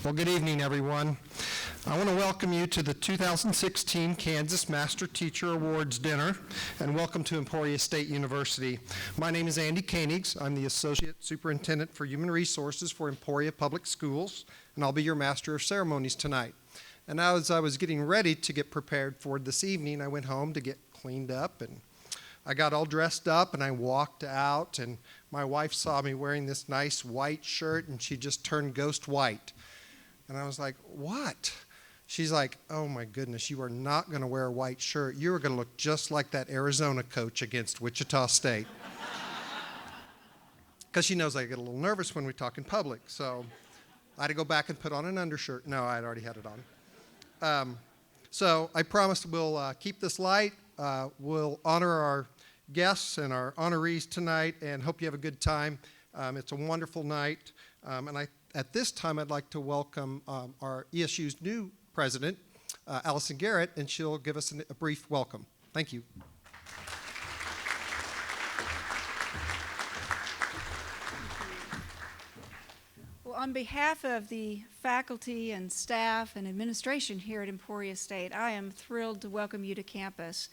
Well, good evening, everyone. I want to welcome you to the 2016 Kansas Master Teacher Awards Dinner, and welcome to Emporia State University. My name is Andy Koenigs. I'm the Associate Superintendent for Human Resources for Emporia Public Schools, and I'll be your Master of Ceremonies tonight. And as I was getting ready to get prepared for this evening, I went home to get cleaned up, and I got all dressed up, and I walked out, and my wife saw me wearing this nice white shirt, and she just turned ghost white. And I was like, what? She's like, oh my goodness, you are not going to wear a white shirt. You are going to look just like that Arizona coach against Wichita State. Because she knows I get a little nervous when we talk in public. So I had to go back and put on an undershirt. No, I had already had it on. So I promised we'll keep this light. We'll honor our guests and our honorees tonight and hope you have a good time. It's a wonderful night. At this time, I'd like to welcome our ESU's new president, Allison Garrett, and she'll give us a brief welcome. Thank you. Well, on behalf of the faculty and staff and administration here at Emporia State, I am thrilled to welcome you to campus.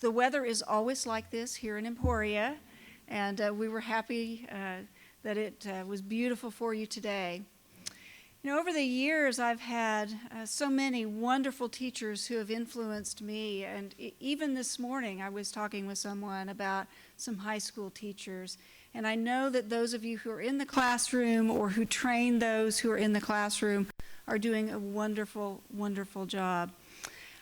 The weather is always like this here in Emporia, and we were happy that it was beautiful for you today. You know, over the years, I've had so many wonderful teachers who have influenced me, and even this morning, I was talking with someone about some high school teachers, and I know that those of you who are in the classroom or who train those who are in the classroom are doing a wonderful, wonderful job.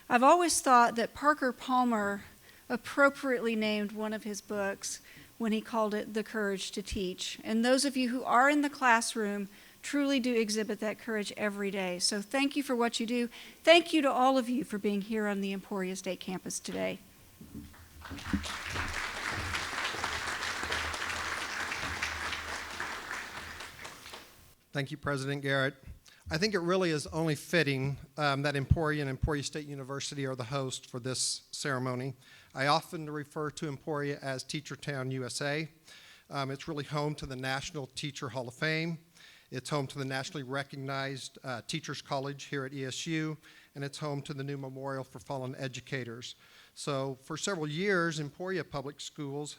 I've always thought that Parker Palmer appropriately named one of his books when he called it The Courage to Teach. And those of you who are in the classroom truly do exhibit that courage every day. So thank you for what you do. Thank you to all of you for being here on the Emporia State campus today. Thank you, President Garrett. I think it really is only fitting that Emporia and Emporia State University are the host for this ceremony. I often refer to Emporia as Teacher Town, USA. It's really home to the National Teacher Hall of Fame. It's home to the nationally recognized Teachers College here at ESU, and it's home to the new Memorial for Fallen Educators. So for several years, Emporia Public Schools,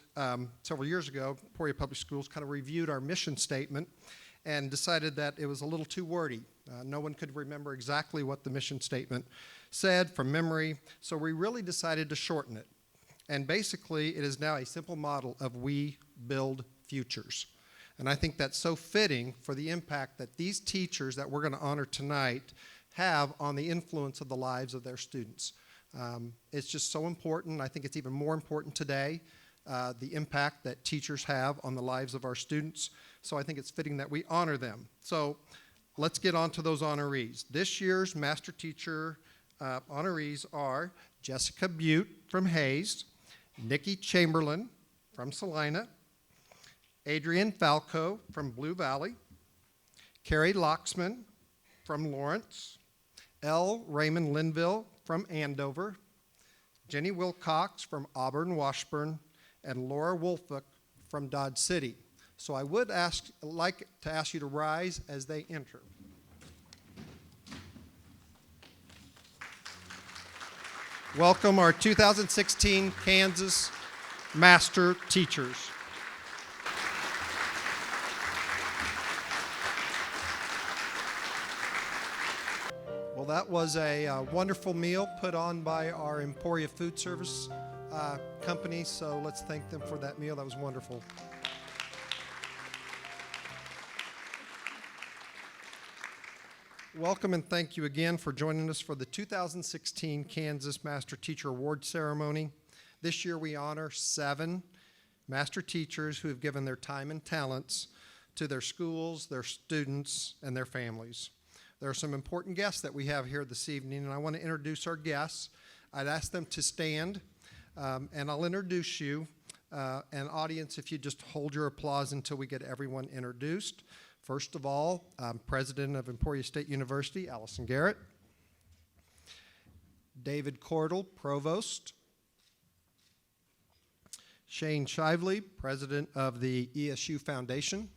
several years ago, Emporia Public Schools kind of reviewed our mission statement and decided that it was a little too wordy. No one could remember exactly what the mission statement said from memory, so we really decided to shorten it. And basically, it is now a simple model of we build futures. And I think that's so fitting for the impact that these teachers that we're going to honor tonight have on the influence of the lives of their students. It's just so important. I think it's even more important today, the impact that teachers have on the lives of our students. So I think it's fitting that we honor them. So let's get on to those honorees. This year's Master Teacher honorees are Jessica Butte from Hayes, Nikki Chamberlain from Salina, Adrian Falco from Blue Valley, Carrie Loxman from Lawrence, L. Raymond Linville from Andover, Jenny Wilcox from Auburn Washburn, and Laura Wolfuk from Dodge City. So I would like to ask you to rise as they enter. Welcome our 2016 Kansas Master Teachers. Well, that was a wonderful meal put on by our Emporia Food Service company, so let's thank them for that meal. That was wonderful. Welcome and thank you again for joining us for the 2016 Kansas Master Teacher Award Ceremony. This year we honor 7 master teachers who have given their time and talents to their schools, their students, and their families. There are some important guests that we have here this evening, and I want to introduce our guests. I'd ask them to stand, and I'll introduce you. And audience, if you just hold your applause until we get everyone introduced. First of all, President of Emporia State University, Allison Garrett. David Cordell, Provost. Shane Shively, President of the ESU Foundation.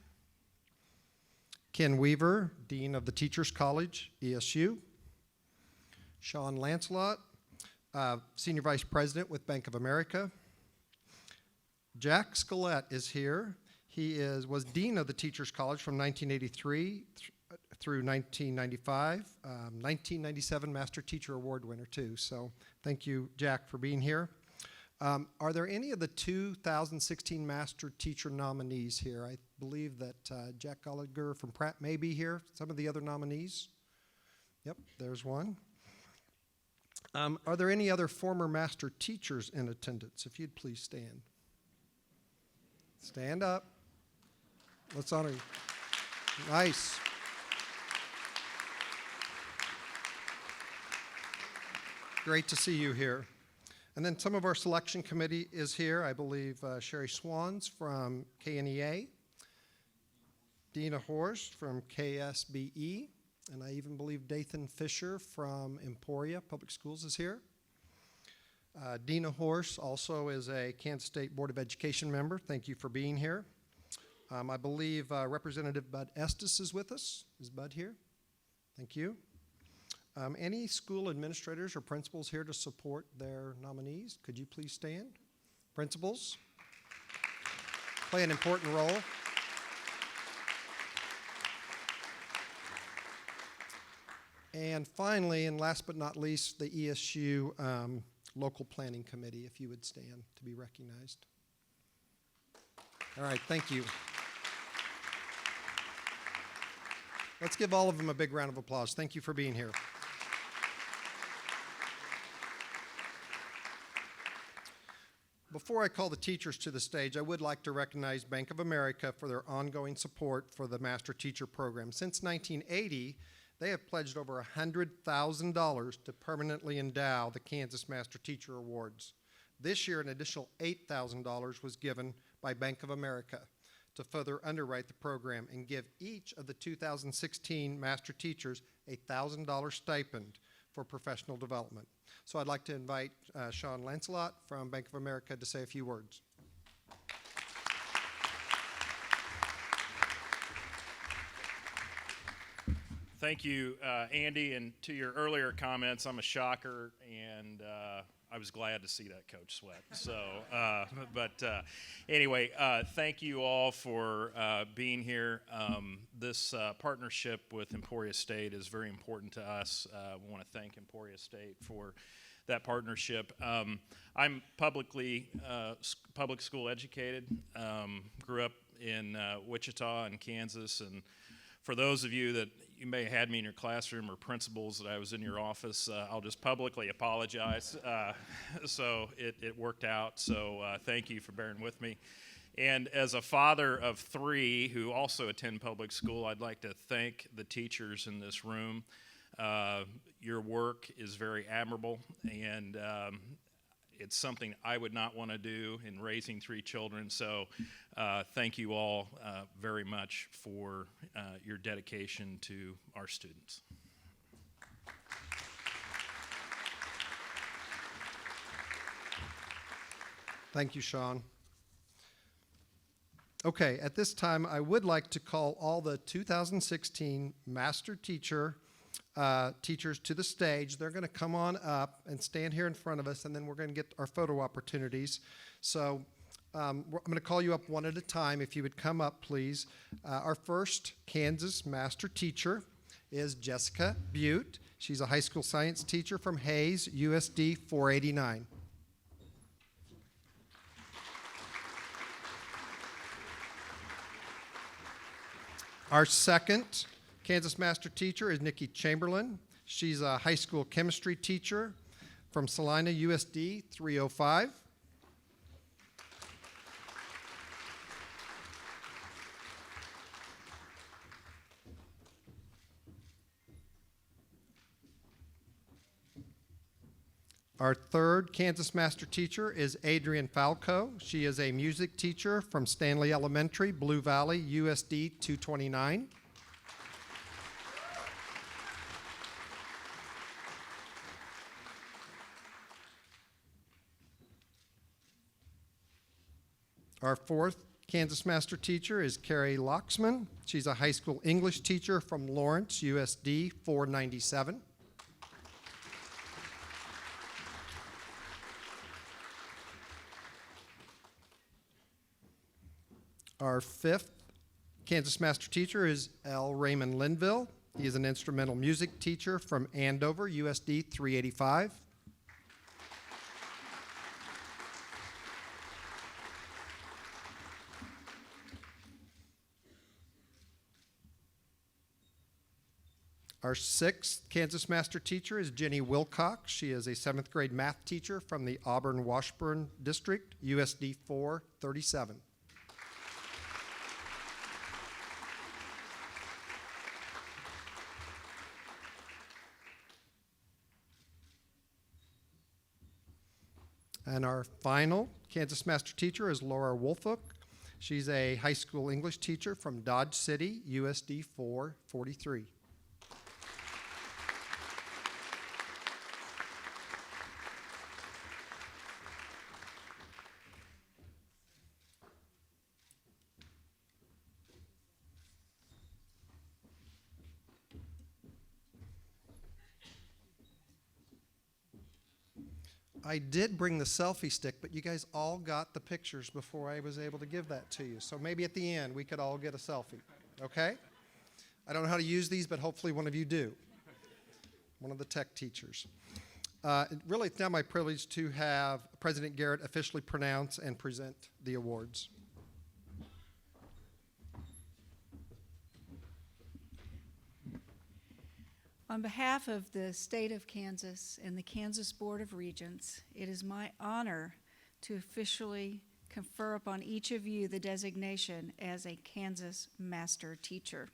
Ken Weaver, Dean of the Teachers College, ESU. Sean Lancelot, Senior Vice President with Bank of America. Jack Scolette is here. He was Dean of the Teachers College from 1983 through 1995. 1997 Master Teacher Award winner too. So thank you, Jack, for being here. Are there any of the 2016 Master Teacher nominees here? I believe that Jack Gallagher from Pratt may be here. Some of the other nominees? Yep, there's one. Are there any other former Master Teachers in attendance? If you'd please stand. Stand up. Let's honor you. Nice. Great to see you here. And then some of our selection committee is here. I believe Sherry Swans from KNEA, Dina Horst from KSBE, and I even believe Dathan Fisher from Emporia Public Schools is here. Dina Horst also is a Kansas State Board of Education member. Thank you for being here. I believe Representative Bud Estes is with us. Is Bud here? Thank you. Any school administrators or principals here to support their nominees? Could you please stand? Principals play an important role. And finally, and last but not least, the ESU Local Planning Committee, if you would stand to be recognized. All right, thank you. Let's give all of them a big round of applause. Thank you for being here. Before I call the teachers to the stage, I would like to recognize Bank of America for their ongoing support for the Master Teacher Program. Since 1980, they have pledged over $100,000 to permanently endow the Kansas Master Teacher Awards. This year, an additional $8,000 was given by Bank of America to further underwrite the program and give each of the 2016 Master Teachers a $1,000 stipend for professional development. So I'd like to invite Sean Lancelot from Bank of America to say a few words. Thank you, Andy, and to your earlier comments, I'm a shocker, and I was glad to see that coach sweat. So, anyway, thank you all for being here. This partnership with Emporia State is very important to us. We want to thank Emporia State for that partnership. I'm public school educated, grew up in Wichita and Kansas, and for those of you that you may have had me in your classroom or principals that I was in your office, I'll just publicly apologize. So it worked out, so thank you for bearing with me. And as a father of three who also attend public school, I'd like to thank the teachers in this room. Your work is very admirable, and it's something I would not want to do in raising three children. So thank you all very much for your dedication to our students. Thank you, Sean. Okay, at this time, I would like to call all the 2016 Master Teachers to the stage. They're going to come on up and stand here in front of us, and then we're going to get our photo opportunities. So I'm going to call you up one at a time. If you would come up, please. Our first Kansas Master Teacher is Jessica Butte. She's a high school science teacher from Hayes, USD 489. Our second Kansas Master Teacher is Nikki Chamberlain. She's a high school chemistry teacher from Salina, USD 305. Our third Kansas Master Teacher is Adrian Falco. She is a music teacher from Stanley Elementary, Blue Valley, USD 229. Our fourth Kansas Master Teacher is Carrie Loxman. She's a high school English teacher from Lawrence, USD 497. Our fifth Kansas Master Teacher is L. Raymond Linville. He is an instrumental music teacher from Andover, USD 385. Our sixth Kansas Master Teacher is Jenny Wilcox. She is a 7th grade math teacher from the Auburn-Washburn District, USD 437. And our final Kansas Master Teacher is Laura Wolfhook. She's a high school English teacher from Dodge City, USD 443. I did bring the selfie stick, but you guys all got the pictures before I was able to give that to you. So maybe at the end we could all get a selfie, okay? I don't know how to use these, but hopefully one of you do. One of the tech teachers. Really, it's now my privilege to have President Garrett officially pronounce and present the awards. On behalf of the state of Kansas and the Kansas Board of Regents, it is my honor to officially confer upon each of you the designation as a Kansas Master Teacher.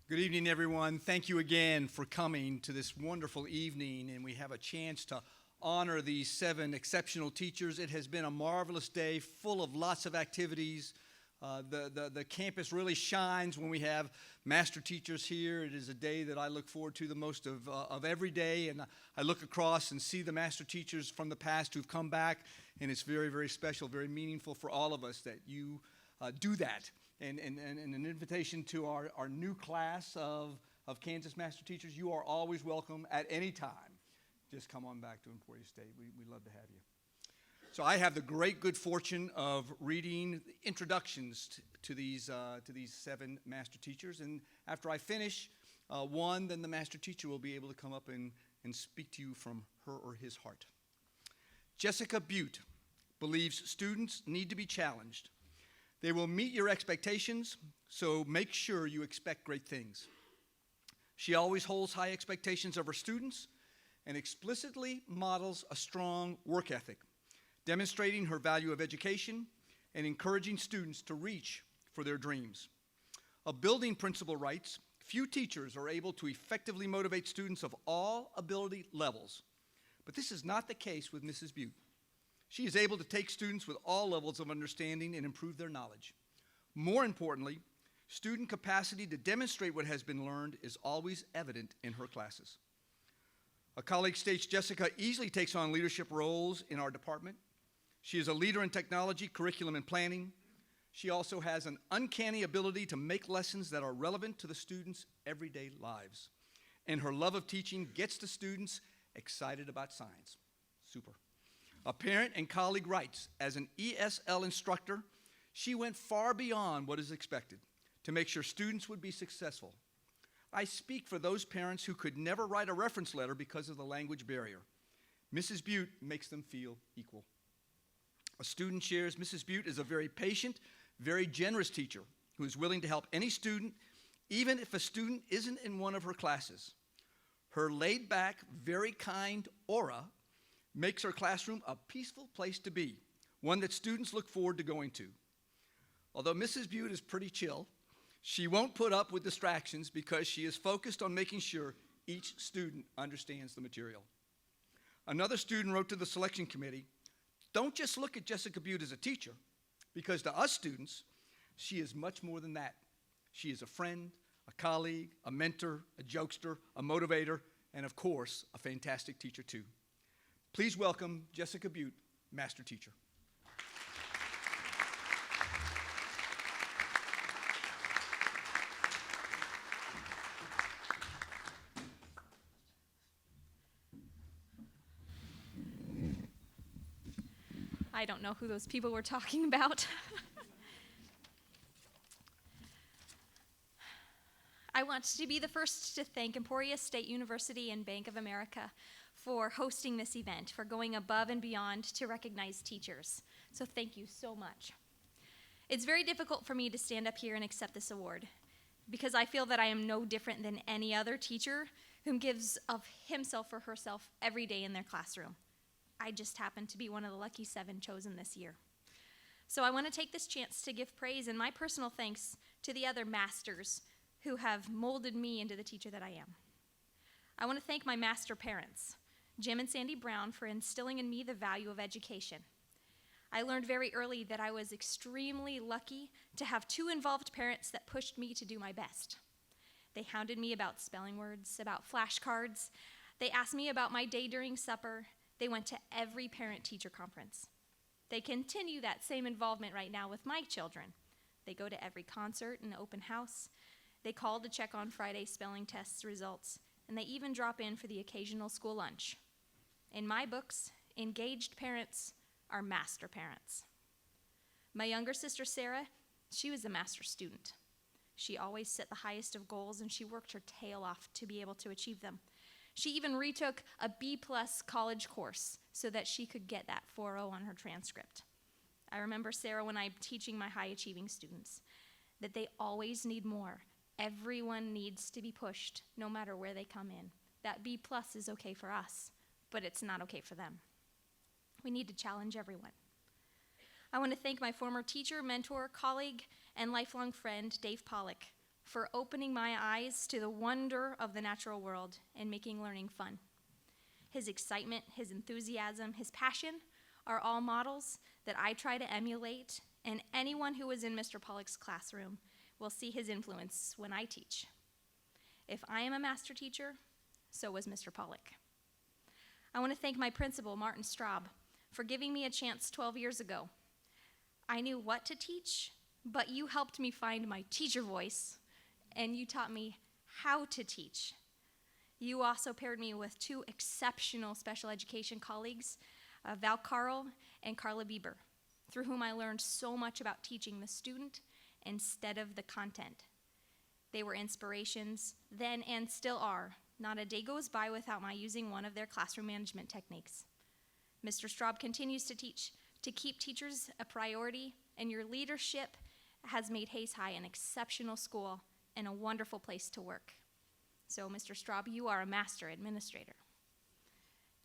Good evening, everyone. Thank you again for coming to this wonderful evening, and we have a chance to honor these 7 exceptional teachers. It has been a marvelous day, full of lots of activities. The campus really shines when we have master teachers here. It is a day that I look forward to the most of every day, and I look across and see the master teachers from the past who've come back, and it's very, very special, very meaningful for all of us that you do that. And an invitation to our new class of Kansas Master Teachers. You are always welcome at any time. Just come on back to Emporia State. We'd love to have you. So I have the great good fortune of reading introductions to these 7 Master Teachers. And after I finish one, then the Master Teacher will be able to come up and speak to you from her or his heart. Jessica Butte believes students need to be challenged. They will meet your expectations, so make sure you expect great things. She always holds high expectations of her students and explicitly models a strong work ethic, demonstrating her value of education and encouraging students to reach for their dreams. A building principal writes, "Few teachers are able to effectively motivate students of all ability levels, but this is not the case with Mrs. Butte. She is able to take students with all levels of understanding and improve their knowledge. More importantly, student capacity to demonstrate what has been learned is always evident in her classes." A colleague states Jessica easily takes on leadership roles in our department. She is a leader in technology, curriculum, and planning. She also has an uncanny ability to make lessons that are relevant to the students' everyday lives. And her love of teaching gets the students excited about science. Super. A parent and colleague writes, as an ESL instructor, she went far beyond what is expected to make sure students would be successful. I speak for those parents who could never write a reference letter because of the language barrier. Mrs. Butte makes them feel equal. A student shares Mrs. Butte is a very patient, very generous teacher who is willing to help any student, even if a student isn't in one of her classes. Her laid-back, very kind aura makes her classroom a peaceful place to be, one that students look forward to going to. Although Mrs. Butte is pretty chill, she won't put up with distractions because she is focused on making sure each student understands the material. Another student wrote to the selection committee, "Don't just look at Jessica Butte as a teacher, because to us students, she is much more than that. She is a friend, a colleague, a mentor, a jokester, a motivator, and of course, a fantastic teacher too." Please welcome Jessica Butte, Master Teacher. I don't know who those people were talking about. I want to be the first to thank Emporia State University and Bank of America for hosting this event, for going above and beyond to recognize teachers. So thank you so much. It's very difficult for me to stand up here and accept this award because I feel that I am no different than any other teacher who gives of himself or herself every day in their classroom. I just happen to be one of the lucky 7 chosen this year. So I want to take this chance to give praise and my personal thanks to the other masters who have molded me into the teacher that I am. I want to thank my master parents, Jim and Sandy Brown, for instilling in me the value of education. I learned very early that I was extremely lucky to have 2 involved parents that pushed me to do my best. They hounded me about spelling words, about flashcards. They asked me about my day during supper. They went to every parent-teacher conference. They continue that same involvement right now with my children. They go to every concert and open house. They call to check on Friday spelling tests results, and they even drop in for the occasional school lunch. In my books, engaged parents are master parents. My younger sister, Sarah, she was a master student. She always set the highest of goals, and she worked her tail off to be able to achieve them. She even retook a B+ college course so that she could get that 4.0 on her transcript. I remember Sarah when I'm teaching my high-achieving students that they always need more. Everyone needs to be pushed, no matter where they come in. That B+ is okay for us, but it's not okay for them. We need to challenge everyone. I want to thank my former teacher, mentor, colleague, and lifelong friend, Dave Pollock, for opening my eyes to the wonder of the natural world and making learning fun. His excitement, his enthusiasm, his passion are all models that I try to emulate, and anyone who was in Mr. Pollock's classroom will see his influence when I teach. If I am a master teacher, so was Mr. Pollock. I want to thank my principal, Martin Straub, for giving me a chance 12 years ago. I knew what to teach, but you helped me find my teacher voice, and you taught me how to teach. You also paired me with 2 exceptional special education colleagues, Val Carl and Carla Bieber, through whom I learned so much about teaching the student instead of the content. They were inspirations then and still are. Not a day goes by without my using one of their classroom management techniques. Mr. Straub continues to teach to keep teachers a priority, and your leadership has made Hayes High an exceptional school and a wonderful place to work. So, Mr. Straub, you are a master administrator.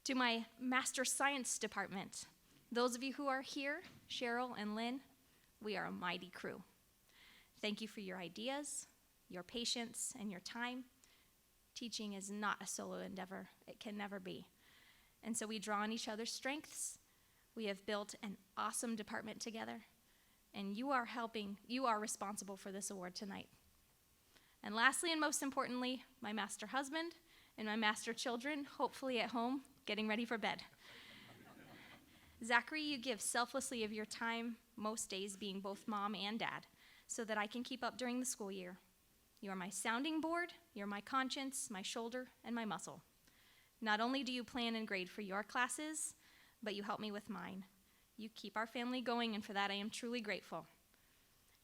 To my master science department, those of you who are here, Cheryl and Lynn, we are a mighty crew. Thank you for your ideas, your patience, and your time. Teaching is not a solo endeavor. It can never be. And so we draw on each other's strengths. We have built an awesome department together, and you are responsible for this award tonight. And lastly, and most importantly, my master husband and my master children, hopefully at home, getting ready for bed. Zachary, you give selflessly of your time, most days being both mom and dad, so that I can keep up during the school year. You are my sounding board, you're my conscience, my shoulder, and my muscle. Not only do you plan and grade for your classes, but you help me with mine. You keep our family going, and for that I am truly grateful.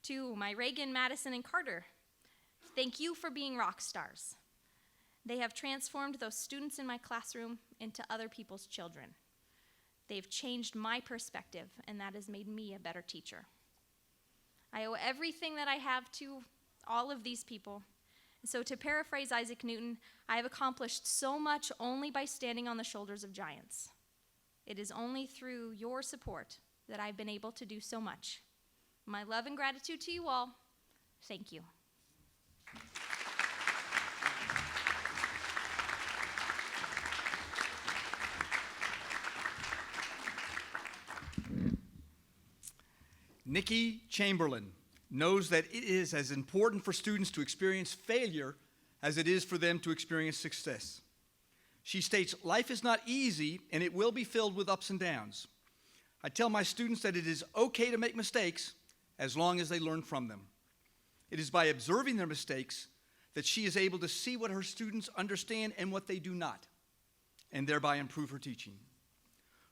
To my Reagan, Madison, and Carter, thank you for being rock stars. They have transformed those students in my classroom into other people's children. They've changed my perspective, and that has made me a better teacher. I owe everything that I have to all of these people. So to paraphrase Isaac Newton, I have accomplished so much only by standing on the shoulders of giants. It is only through your support that I've been able to do so much. My love and gratitude to you all. Thank you. Nikki Chamberlain knows that it is as important for students to experience failure as it is for them to experience success. She states, life is not easy and it will be filled with ups and downs. I tell my students that it is okay to make mistakes as long as they learn from them. It is by observing their mistakes that she is able to see what her students understand and what they do not, and thereby improve her teaching.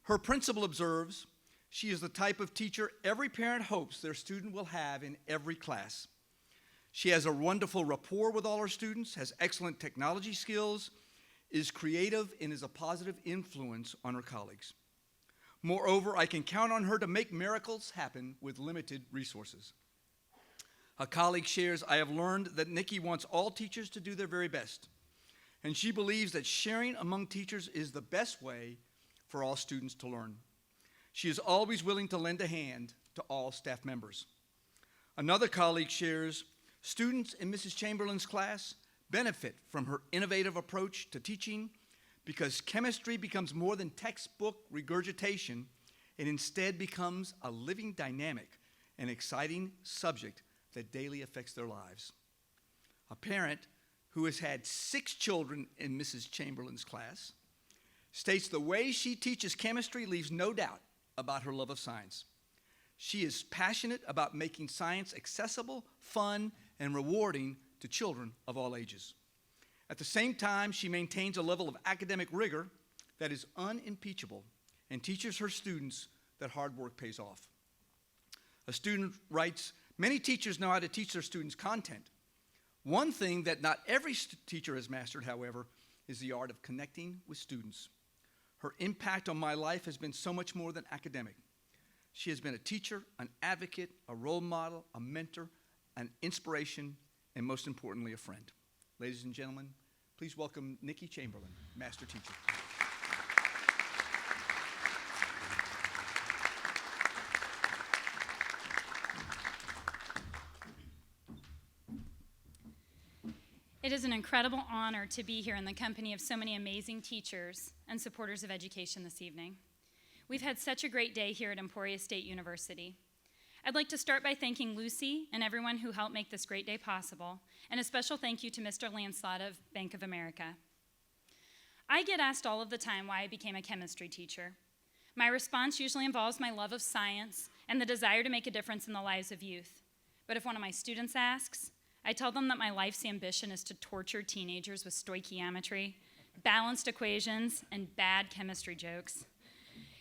Her principal observes, she is the type of teacher every parent hopes their student will have in every class. She has a wonderful rapport with all her students, has excellent technology skills, is creative, and is a positive influence on her colleagues. Moreover, I can count on her to make miracles happen with limited resources. A colleague shares, I have learned that Nikki wants all teachers to do their very best, and she believes that sharing among teachers is the best way for all students to learn. She is always willing to lend a hand to all staff members. Another colleague shares, students in Mrs. Chamberlain's class benefit from her innovative approach to teaching because chemistry becomes more than textbook regurgitation and instead becomes a living dynamic and exciting subject that daily affects their lives. A parent who has had 6 children in Mrs. Chamberlain's class states the way she teaches chemistry leaves no doubt about her love of science. She is passionate about making science accessible, fun, and rewarding to children of all ages. At the same time, she maintains a level of academic rigor that is unimpeachable and teaches her students that hard work pays off. A student writes, many teachers know how to teach their students content. One thing that not every teacher has mastered, however, is the art of connecting with students. Her impact on my life has been so much more than academic. She has been a teacher, an advocate, a role model, a mentor, an inspiration, and most importantly, a friend. Ladies and gentlemen, please welcome Nikki Chamberlain, Master Teacher. It is an incredible honor to be here in the company of so many amazing teachers and supporters of education this evening. We've had such a great day here at Emporia State University. I'd like to start by thanking Lucy and everyone who helped make this great day possible, and a special thank you to Mr. Lancelot of Bank of America. I get asked all of the time why I became a chemistry teacher. My response usually involves my love of science and the desire to make a difference in the lives of youth. But if one of my students asks, I tell them that my life's ambition is to torture teenagers with stoichiometry, balanced equations, and bad chemistry jokes.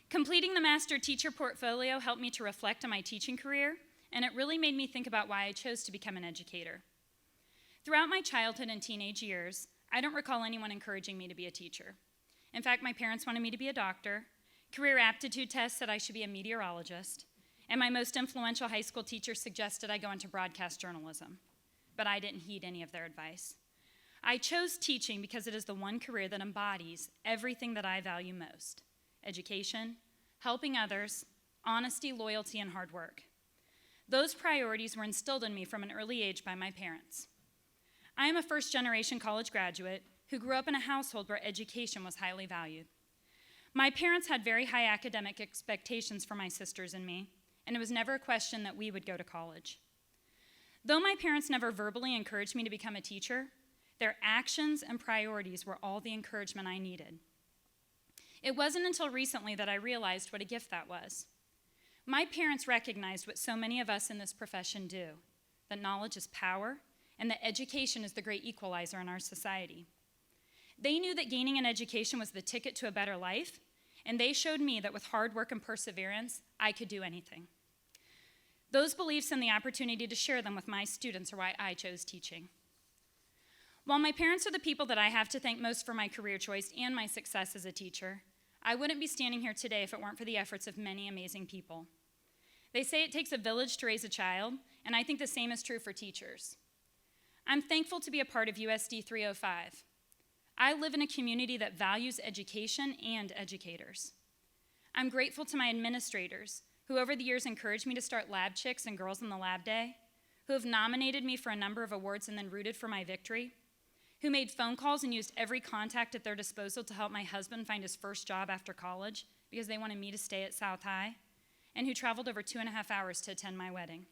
Completing the master teacher portfolio helped me to reflect on my teaching career, and it really made me think about why I chose to become an educator. Throughout my childhood and teenage years, I don't recall anyone encouraging me to be a teacher. In fact, my parents wanted me to be a doctor, career aptitude tests said I should be a meteorologist, and my most influential high school teacher suggested I go into broadcast journalism. But I didn't heed any of their advice. I chose teaching because it is the one career that embodies everything that I value most: education, helping others, honesty, loyalty, and hard work. Those priorities were instilled in me from an early age by my parents. I am a first-generation college graduate who grew up in a household where education was highly valued. My parents had very high academic expectations for my sisters and me, and it was never a question that we would go to college. Though my parents never verbally encouraged me to become a teacher, their actions and priorities were all the encouragement I needed. It wasn't until recently that I realized what a gift that was. My parents recognized what so many of us in this profession do, that knowledge is power, and that education is the great equalizer in our society. They knew that gaining an education was the ticket to a better life, and they showed me that with hard work and perseverance, I could do anything. Those beliefs and the opportunity to share them with my students are why I chose teaching. While my parents are the people that I have to thank most for my career choice and my success as a teacher, I wouldn't be standing here today if it weren't for the efforts of many amazing people. They say it takes a village to raise a child, and I think the same is true for teachers. I'm thankful to be a part of USD 305. I live in a community that values education and educators. I'm grateful to my administrators who over the years encouraged me to start Lab Chicks and Girls in the Lab Day, who have nominated me for a number of awards and then rooted for my victory, who made phone calls and used every contact at their disposal to help my husband find his first job after college because they wanted me to stay at South High, and who traveled over 2.5 hours to attend my wedding.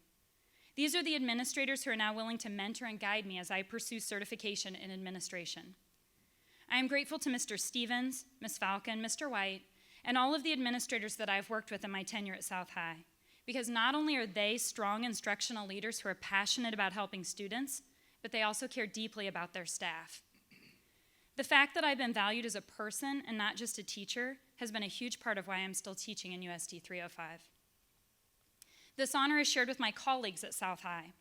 These are the administrators who are now willing to mentor and guide me as I pursue certification in administration. I am grateful to Mr. Stevens, Ms. Falcon, Mr. White, and all of the administrators that I've worked with in my tenure at South High, because not only are they strong instructional leaders who are passionate about helping students, but they also care deeply about their staff. The fact that I've been valued as a person and not just a teacher has been a huge part of why I'm still teaching in USD 305. This honor is shared with my colleagues at South High.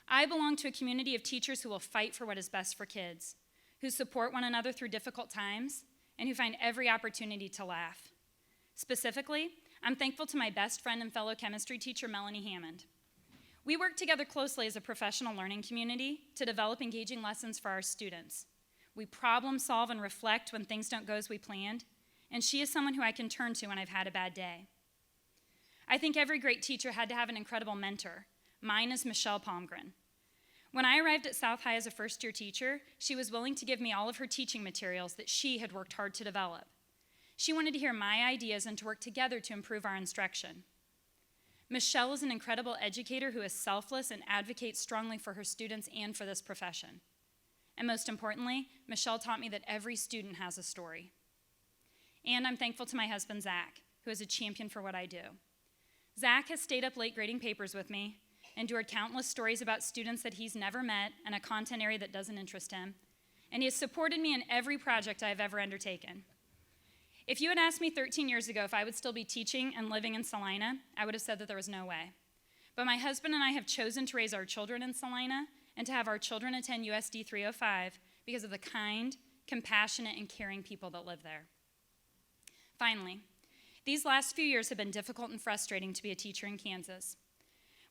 I belong to a community of teachers who will fight for what is best for kids, who support one another through difficult times, and who find every opportunity to laugh. Specifically, I'm thankful to my best friend and fellow chemistry teacher, Melanie Hammond. We work together closely as a professional learning community to develop engaging lessons for our students. We problem solve and reflect when things don't go as we planned, and she is someone who I can turn to when I've had a bad day. I think every great teacher had to have an incredible mentor. Mine is Michelle Palmgren. When I arrived at South High as a first-year teacher, she was willing to give me all of her teaching materials that she had worked hard to develop. She wanted to hear my ideas and to work together to improve our instruction. Michelle is an incredible educator who is selfless and advocates strongly for her students and for this profession. And most importantly, Michelle taught me that every student has a story. And I'm thankful to my husband, Zach, who is a champion for what I do. Zach has stayed up late grading papers with me, endured countless stories about students that he's never met and a content area that doesn't interest him, and he has supported me in every project I've ever undertaken. If you had asked me 13 years ago if I would still be teaching and living in Salina, I would have said that there was no way. But my husband and I have chosen to raise our children in Salina and to have our children attend USD 305 because of the kind, compassionate, and caring people that live there. Finally, these last few years have been difficult and frustrating to be a teacher in Kansas.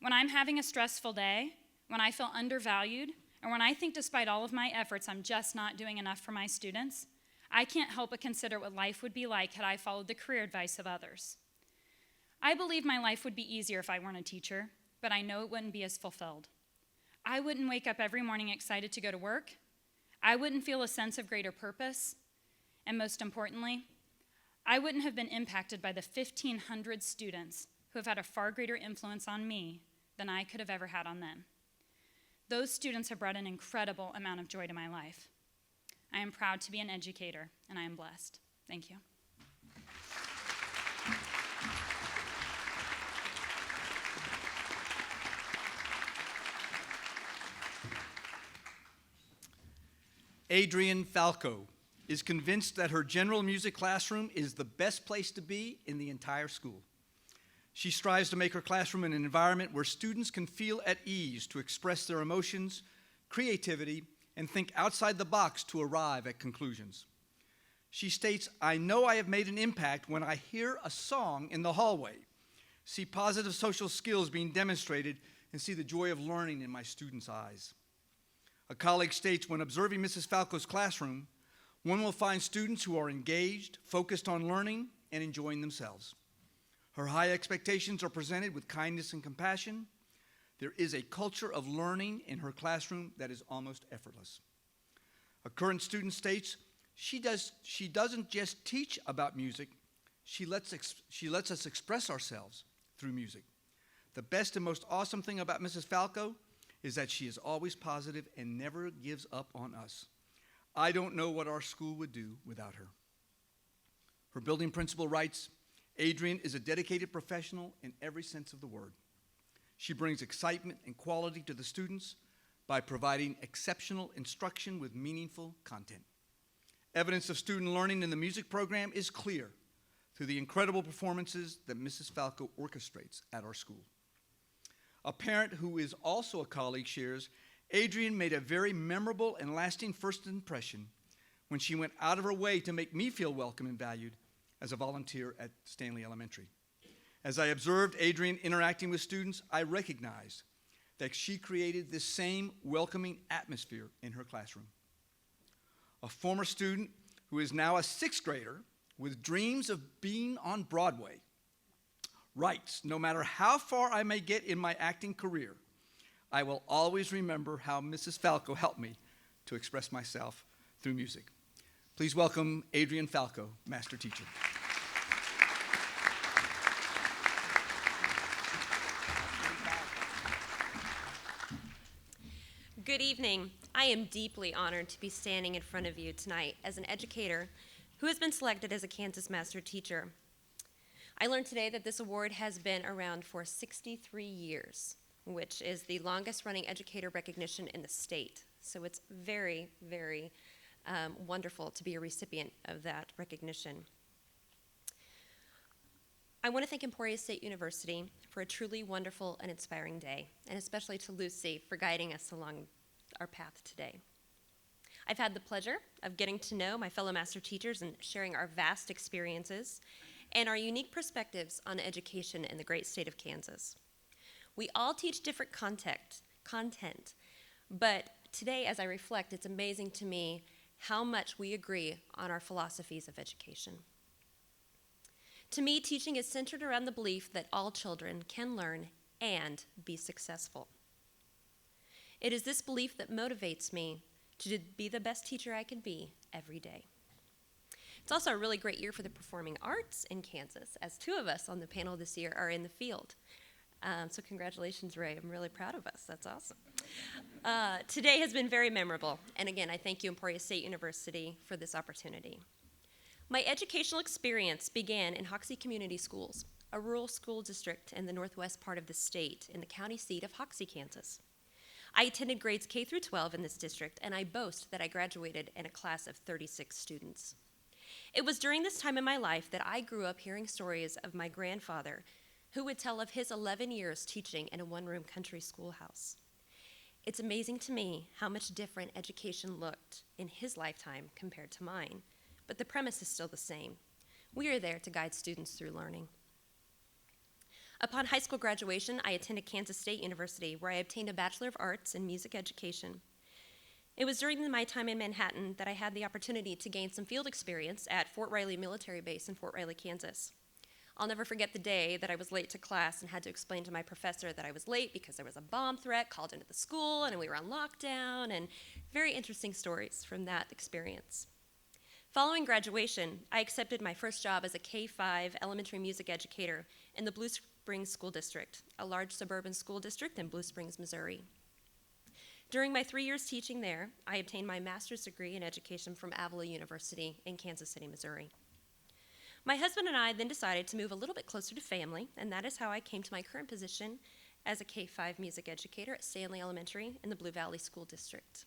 When I'm having a stressful day, when I feel undervalued, or when I think despite all of my efforts I'm just not doing enough for my students, I can't help but consider what life would be like had I followed the career advice of others. I believe my life would be easier if I weren't a teacher, but I know it wouldn't be as fulfilled. I wouldn't wake up every morning excited to go to work. I wouldn't feel a sense of greater purpose. And most importantly, I wouldn't have been impacted by the 1,500 students who have had a far greater influence on me than I could have ever had on them. Those students have brought an incredible amount of joy to my life. I am proud to be an educator, and I am blessed. Thank you. Adrienne Falco is convinced that her general music classroom is the best place to be in the entire school. She strives to make her classroom an environment where students can feel at ease to express their emotions, creativity, and think outside the box to arrive at conclusions. She states, "I know I have made an impact when I hear a song in the hallway, see positive social skills being demonstrated, and see the joy of learning in my students' eyes." A colleague states, "When observing Mrs. Falco's classroom, one will find students who are engaged, focused on learning, and enjoying themselves. Her high expectations are presented with kindness and compassion. There is a culture of learning in her classroom that is almost effortless." A current student states, she doesn't just teach about music, she lets us express ourselves through music. The best and most awesome thing about Mrs. Falco is that she is always positive and never gives up on us. I don't know what our school would do without her. Her building principal writes, "Adrienne is a dedicated professional in every sense of the word. She brings excitement and quality to the students by providing exceptional instruction with meaningful content. Evidence of student learning in the music program is clear through the incredible performances that Mrs. Falco orchestrates at our school." A parent who is also a colleague shares, "Adrienne made a very memorable and lasting first impression when she went out of her way to make me feel welcome and valued as a volunteer at Stanley Elementary. As I observed Adrienne interacting with students, I recognized that she created this same welcoming atmosphere in her classroom." A former student who is now a sixth grader with dreams of being on Broadway writes, "No matter how far I may get in my acting career, I will always remember how Mrs. Falco helped me to express myself through music." Please welcome Adrian Falco, master teacher. Good evening. I am deeply honored to be standing in front of you tonight as an educator who has been selected as a Kansas Master Teacher. I learned today that this award has been around for 63 years, which is the longest running educator recognition in the state. So it's very, very wonderful to be a recipient of that recognition. I want to thank Emporia State University for a truly wonderful and inspiring day, and especially to Lucy for guiding us along our path today. I've had the pleasure of getting to know my fellow master teachers and sharing our vast experiences and our unique perspectives on education in the great state of Kansas. We all teach different content, but today as I reflect, it's amazing to me how much we agree on our philosophies of education. To me, teaching is centered around the belief that all children can learn and be successful. It is this belief that motivates me to be the best teacher I can be every day. It's also a really great year for the performing arts in Kansas, as 2 of us on the panel this year are in the field. So congratulations, Ray. I'm really proud of us. That's awesome. Today has been very memorable, and again, I thank you, Emporia State University, for this opportunity. My educational experience began in Hoxie Community Schools, a rural school district in the northwest part of the state in the county seat of Hoxie, Kansas. I attended grades K through 12 in this district, and I boast that I graduated in a class of 36 students. It was during this time in my life that I grew up hearing stories of my grandfather, who would tell of his 11 years teaching in a one-room country schoolhouse. It's amazing to me how much different education looked in his lifetime compared to mine, but the premise is still the same. We are there to guide students through learning. Upon high school graduation, I attended Kansas State University, where I obtained a Bachelor of Arts in Music Education. It was during my time in Manhattan that I had the opportunity to gain some field experience at Fort Riley Military Base in Fort Riley, Kansas. I'll never forget the day that I was late to class and had to explain to my professor that I was late because there was a bomb threat called into the school and we were on lockdown, and very interesting stories from that experience. Following graduation, I accepted my first job as a K-5 elementary music educator in the Blue Springs School District, a large suburban school district in Blue Springs, Missouri. During my 3 years teaching there, I obtained my master's degree in education from Avila University in Kansas City, Missouri. My husband and I then decided to move a little bit closer to family, and that is how I came to my current position as a K-5 music educator at Stanley Elementary in the Blue Valley School District.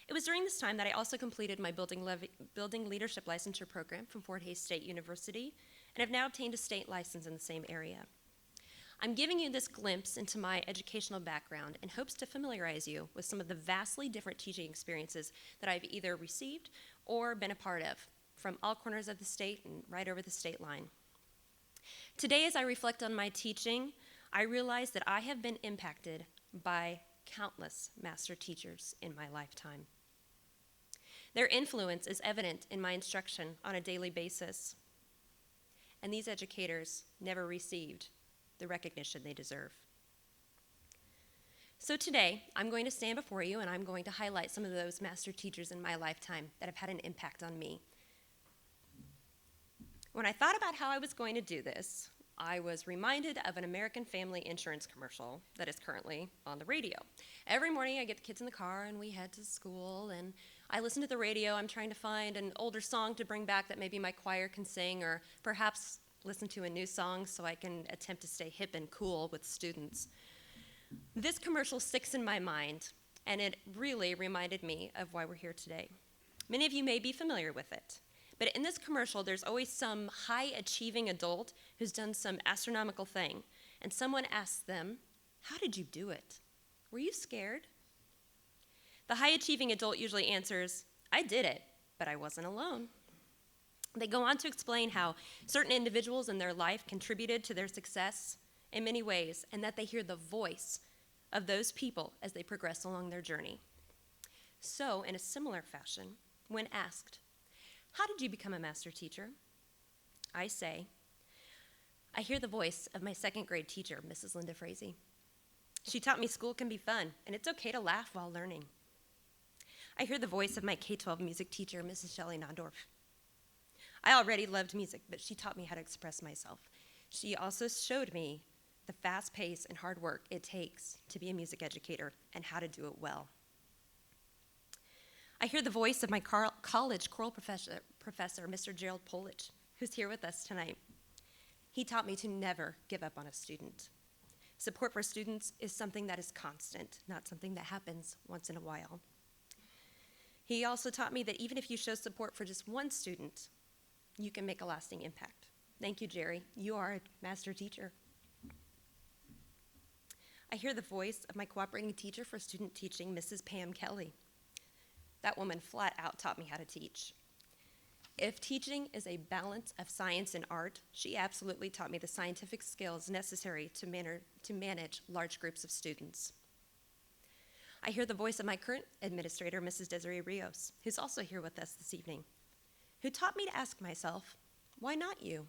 It was during this time that I also completed my building leadership licensure program from Fort Hays State University, and have now obtained a state license in the same area. I'm giving you this glimpse into my educational background in hopes to familiarize you with some of the vastly different teaching experiences that I've either received or been a part of from all corners of the state and right over the state line. Today, as I reflect on my teaching, I realize that I have been impacted by countless master teachers in my lifetime. Their influence is evident in my instruction on a daily basis, and these educators never received the recognition they deserve. So today, I'm going to stand before you and I'm going to highlight some of those master teachers in my lifetime that have had an impact on me. When I thought about how I was going to do this, I was reminded of an American Family Insurance commercial that is currently on the radio. Every morning I get the kids in the car and we head to school, and I listen to the radio. I'm trying to find an older song to bring back that maybe my choir can sing, or perhaps listen to a new song so I can attempt to stay hip and cool with students. This commercial sticks in my mind, and it really reminded me of why we're here today. Many of you may be familiar with it. But in this commercial, there's always some high-achieving adult who's done some astronomical thing, and someone asks them, "How did you do it? Were you scared?" The high-achieving adult usually answers, "I did it, but I wasn't alone." They go on to explain how certain individuals in their life contributed to their success in many ways, and that they hear the voice of those people as they progress along their journey. So, in a similar fashion, when asked, "How did you become a master teacher?" I say, I hear the voice of my second grade teacher, Mrs. Linda Frazee. She taught me school can be fun, and it's okay to laugh while learning. I hear the voice of my K-12 music teacher, Mrs. Shelley Nondorf. I already loved music, but she taught me how to express myself. She also showed me the fast pace and hard work it takes to be a music educator and how to do it well. I hear the voice of my college choral professor, Mr. Gerald Polich, who's here with us tonight. He taught me to never give up on a student. Support for students is something that is constant, not something that happens once in a while. He also taught me that even if you show support for just one student, you can make a lasting impact. Thank you, Jerry. You are a master teacher. I hear the voice of my cooperating teacher for student teaching, Mrs. Pam Kelly. That woman flat out taught me how to teach. If teaching is a balance of science and art, she absolutely taught me the scientific skills necessary to manage large groups of students. I hear the voice of my current administrator, Mrs. Desiree Rios, who's also here with us this evening, who taught me to ask myself, why not you?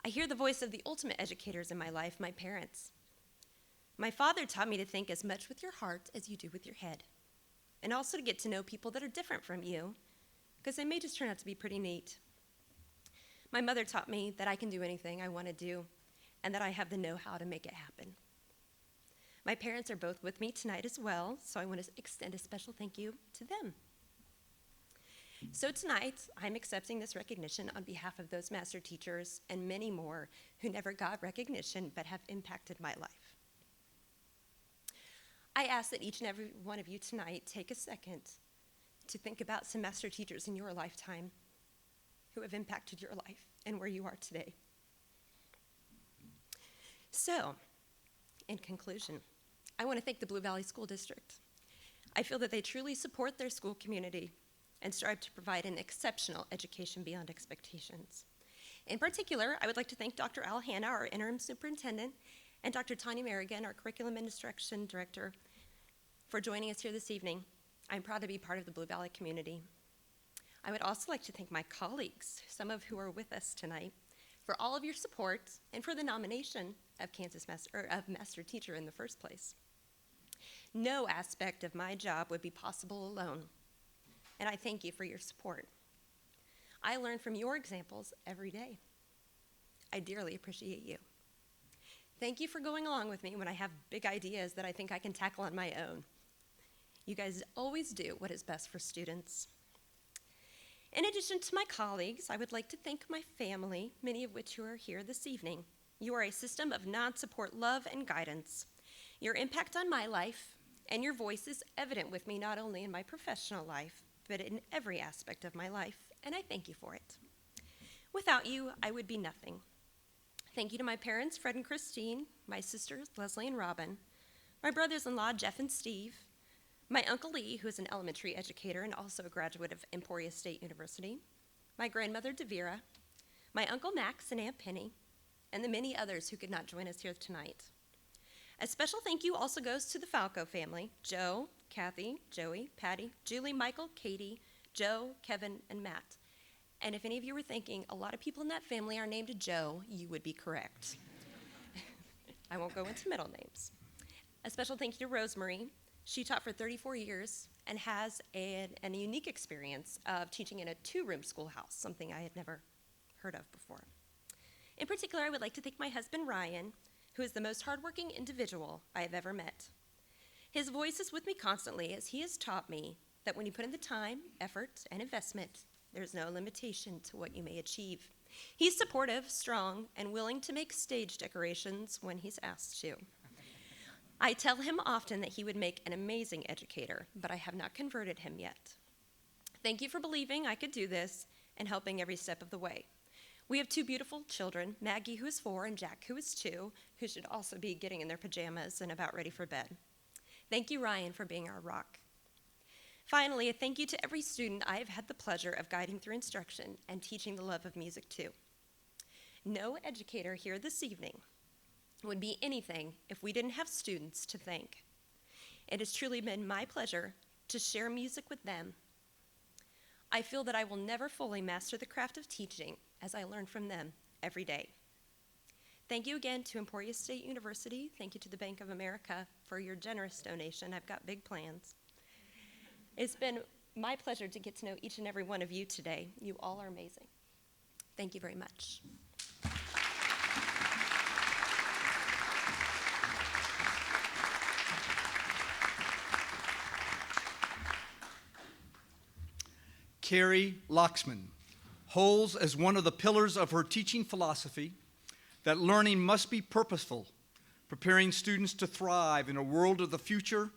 I hear the voice of the ultimate educators in my life, my parents. My father taught me to think as much with your heart as you do with your head, and also to get to know people that are different from you, because they may just turn out to be pretty neat. My mother taught me that I can do anything I want to do, and that I have the know-how to make it happen. My parents are both with me tonight as well, so I want to extend a special thank you to them. So tonight, I'm accepting this recognition on behalf of those master teachers and many more who never got recognition but have impacted my life. I ask that each and every one of you tonight take a second to think about some master teachers in your lifetime who have impacted your life and where you are today. So, in conclusion, I want to thank the Blue Valley School District. I feel that they truly support their school community and strive to provide an exceptional education beyond expectations. In particular, I would like to thank Dr. Al Hanna, our interim superintendent, and Dr. Tanya Merrigan, our curriculum and instruction director, for joining us here this evening. I'm proud to be part of the Blue Valley community. I would also like to thank my colleagues, some of who are with us tonight, for all of your support and for the nomination of Master Teacher in the first place. No aspect of my job would be possible alone, and I thank you for your support. I learn from your examples every day. I dearly appreciate you. Thank you for going along with me when I have big ideas that I think I can tackle on my own. You guys always do what is best for students. In addition to my colleagues, I would like to thank my family, many of which who are here this evening. You are a system of non-support love and guidance. Your impact on my life and your voice is evident with me not only in my professional life, but in every aspect of my life, and I thank you for it. Without you, I would be nothing. Thank you to my parents, Fred and Christine, my sisters, Leslie and Robin, my brothers-in-law, Jeff and Steve, my Uncle Lee, who is an elementary educator and also a graduate of Emporia State University, my grandmother, Devira, my Uncle Max and Aunt Penny, and the many others who could not join us here tonight. A special thank you also goes to the Falco family, Joe, Kathy, Joey, Patty, Julie, Michael, Katie, Joe, Kevin, and Matt. And if any of you were thinking a lot of people in that family are named Joe, you would be correct. I won't go into middle names. A special thank you to Rosemary. She taught for 34 years and has a unique experience of teaching in a two-room schoolhouse, something I had never heard of before. In particular, I would like to thank my husband, Ryan, who is the most hardworking individual I have ever met. His voice is with me constantly as he has taught me that when you put in the time, effort, and investment, there's no limitation to what you may achieve. He's supportive, strong, and willing to make stage decorations when he's asked to. I tell him often that he would make an amazing educator, but I have not converted him yet. Thank you for believing I could do this and helping every step of the way. We have two beautiful children, Maggie, who is 4, and Jack, who is 2, who should also be getting in their pajamas and about ready for bed. Thank you, Ryan, for being our rock. Finally, a thank you to every student I have had the pleasure of guiding through instruction and teaching the love of music to. No educator here this evening would be anything if we didn't have students to thank. It has truly been my pleasure to share music with them. I feel that I will never fully master the craft of teaching as I learn from them every day. Thank you again to Emporia State University. Thank you to the Bank of America for your generous donation. I've got big plans. It's been my pleasure to get to know each and every one of you today. You all are amazing. Thank you very much. Carrie Loxman holds as one of the pillars of her teaching philosophy that learning must be purposeful, preparing students to thrive in a world of the future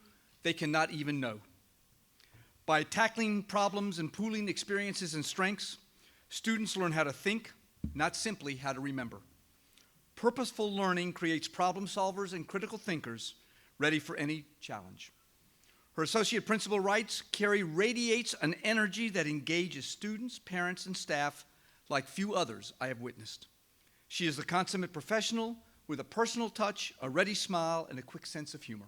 they cannot even know. By tackling problems and pooling experiences and strengths, students learn how to think, not simply how to remember. Purposeful learning creates problem solvers and critical thinkers ready for any challenge. Her associate principal writes, Carrie radiates an energy that engages students, parents, and staff like few others I have witnessed. She is the consummate professional with a personal touch, a ready smile, and a quick sense of humor.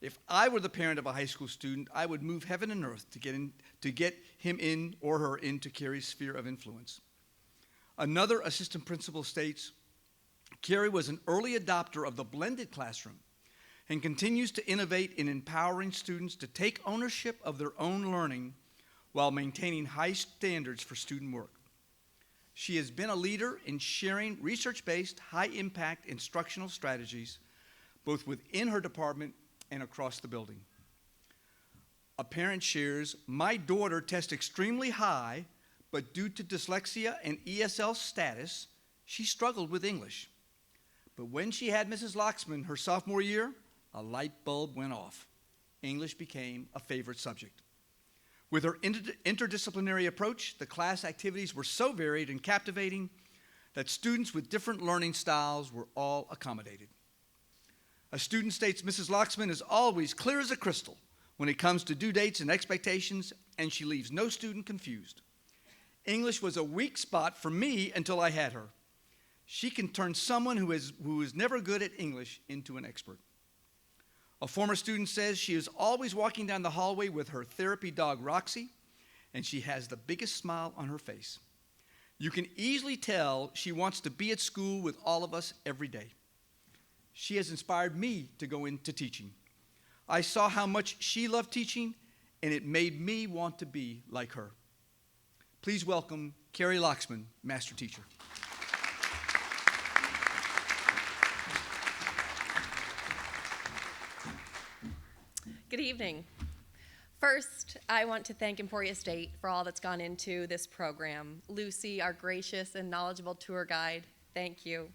If I were the parent of a high school student, I would move heaven and earth to get him in or her into Carrie's sphere of influence. Another assistant principal states, Carrie was an early adopter of the blended classroom and continues to innovate in empowering students to take ownership of their own learning while maintaining high standards for student work. She has been a leader in sharing research-based, high-impact instructional strategies, both within her department and across the building. A parent shares, my daughter tests extremely high, but due to dyslexia and ESL status, she struggled with English. But when she had Mrs. Loxman her sophomore year, a light bulb went off. English became a favorite subject. With her interdisciplinary approach, the class activities were so varied and captivating that students with different learning styles were all accommodated. A student states Mrs. Loxman is always clear as a crystal when it comes to due dates and expectations, and she leaves no student confused. English was a weak spot for me until I had her. She can turn someone who is never good at English into an expert. A former student says she is always walking down the hallway with her therapy dog, Roxy, and she has the biggest smile on her face. You can easily tell she wants to be at school with all of us every day. She has inspired me to go into teaching. I saw how much she loved teaching, and it made me want to be like her. Please welcome Carrie Loxman, Master Teacher. Good evening. First, I want to thank Emporia State for all that's gone into this program. Lucy, our gracious and knowledgeable tour guide, thank you.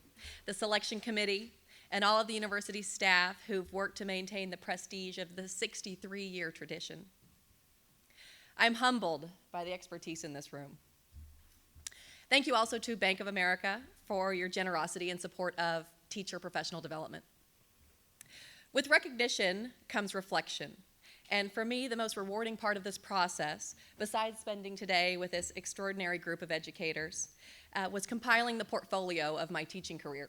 The selection committee, and all of the university staff who've worked to maintain the prestige of the 63-year tradition. I'm humbled by the expertise in this room. Thank you also to Bank of America for your generosity and support of teacher professional development. With recognition comes reflection. And for me, the most rewarding part of this process, besides spending today with this extraordinary group of educators, was compiling the portfolio of my teaching career.